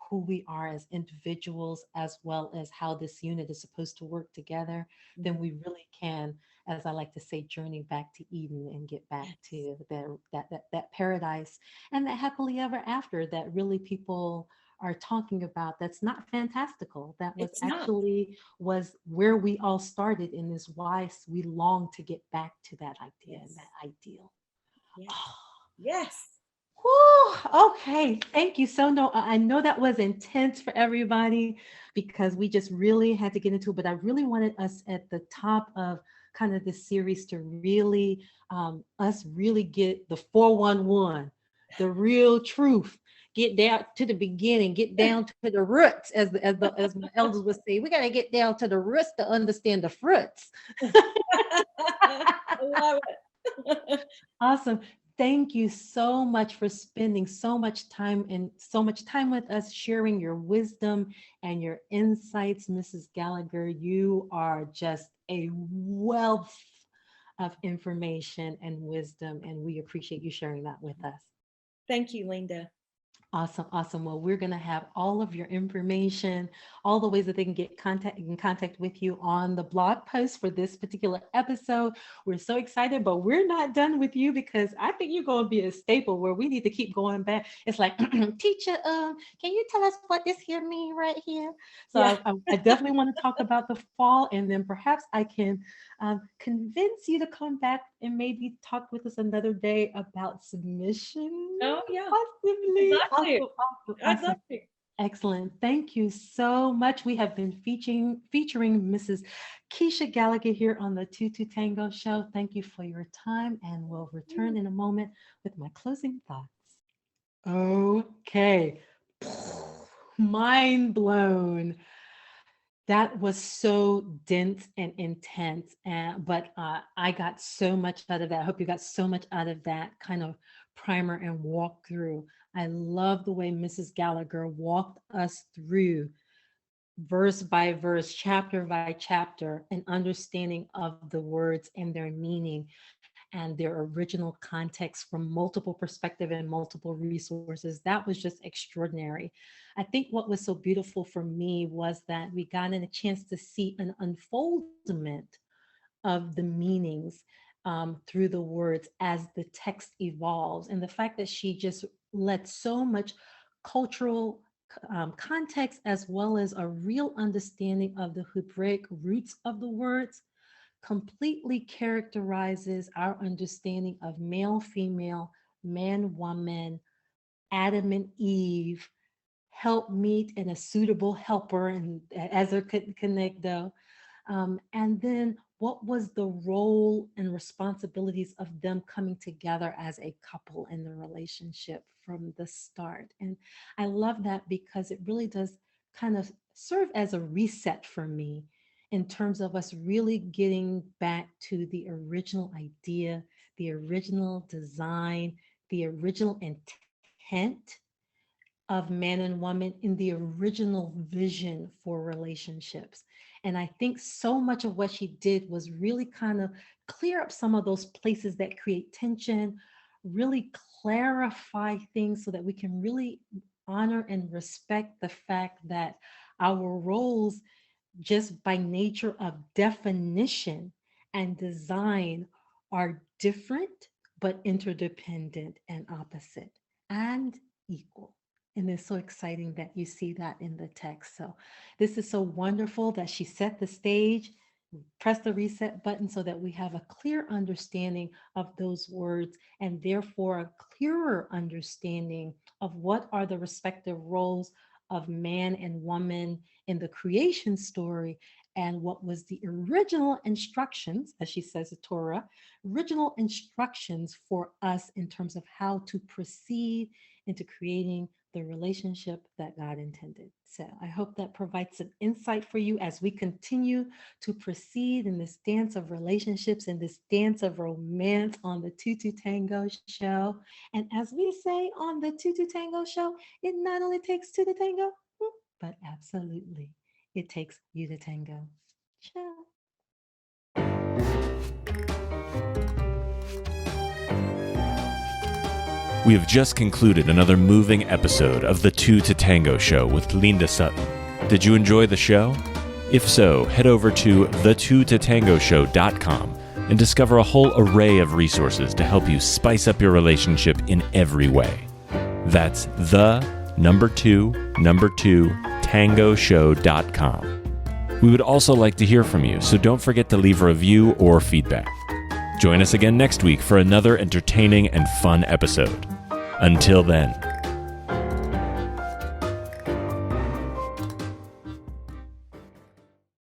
Speaker 2: who we are as individuals, as well as how this unit is supposed to work together, then we really can, as I like to say, journey back to Eden and get back to that paradise and that happily ever after that really people are talking about. That's not fantastical. That was where we all started, and is why we long to get back to that idea and that ideal.
Speaker 3: Yes.
Speaker 2: Whew, okay. Thank you. So I know that was intense for everybody, because we just really had to get into it, but I really wanted us at the top of kind of this series to really, us really get the 411, the real truth, get down to the beginning, get down to the roots, as my elders would say. We got to get down to the roots to understand the fruits.
Speaker 3: I love it.
Speaker 2: Awesome. Thank you so much for spending so much time with us, sharing your wisdom and your insights, Mrs. Gallagher. You are just a wealth of information and wisdom, and we appreciate you sharing that with us.
Speaker 3: Thank you, Linda.
Speaker 2: Awesome. Well, we're going to have all of your information, all the ways that they can get in contact with you on the blog post for this particular episode. We're so excited, but we're not done with you, because I think you're going to be a staple where we need to keep going back. It's like, teacher, can you tell us what this here mean right here? So yeah. I definitely want to talk about the fall, and then perhaps I can convince you to come back and maybe talk with us another day about submission.
Speaker 3: Oh, yeah.
Speaker 2: Possibly.
Speaker 3: Awesome. I'd love to.
Speaker 2: Excellent. Thank you so much. We have been featuring Mrs. Kisha Gallagher here on the 2 Tango Show. Thank you for your time, and we'll return in a moment with my closing thoughts. Okay. Mind blown. That was so dense and intense, but I got so much out of that. I hope you got so much out of that kind of primer and walkthrough. I love the way Mrs. Gallagher walked us through verse by verse, chapter by chapter, an understanding of the words and their meaning and their original context from multiple perspectives and multiple resources. That was just extraordinary. I think what was so beautiful for me was that we got a chance to see an unfoldment of the meanings through the words as the text evolves. And the fact that she just let so much cultural context, as well as a real understanding of the Hebraic roots of the words, completely characterizes our understanding of male, female, man, woman, Adam and Eve, helpmeet and a suitable helper, and as a connecto. And then what was the role and responsibilities of them coming together as a couple in the relationship from the start. And I love that because it really does kind of serve as a reset for me in terms of us really getting back to the original idea, the original design, the original intent of man and woman in the original vision for relationships. And I think so much of what she did was really kind of clear up some of those places that create tension, really clarify things so that we can really honor and respect the fact that our roles, just by nature of definition and design, are different but interdependent and opposite and equal. And it's so exciting that you see that in the text. So this is so wonderful that she set the stage, press the reset button so that we have a clear understanding of those words, and therefore a clearer understanding of what are the respective roles of man and woman in the creation story, and what was the original instructions, as she says, the Torah, original instructions for us in terms of how to proceed into creating the relationship that God intended. So I hope that provides some insight for you as we continue to proceed in this dance of relationships and this dance of romance on the 2 Tango Show. And as we say on the 2 Tango Show, it not only takes 2 to tango, but absolutely, it takes you to tango. Ciao.
Speaker 1: We have just concluded another moving episode of the 2 Tango Show with Linda Sutton. Did you enjoy the show? If so, head over to the2totangoshow.com and discover a whole array of resources to help you spice up your relationship in every way. That's the2tangoshow.com. We would also like to hear from you, so don't forget to leave a review or feedback. Join us again next week for another entertaining and fun episode. Until then.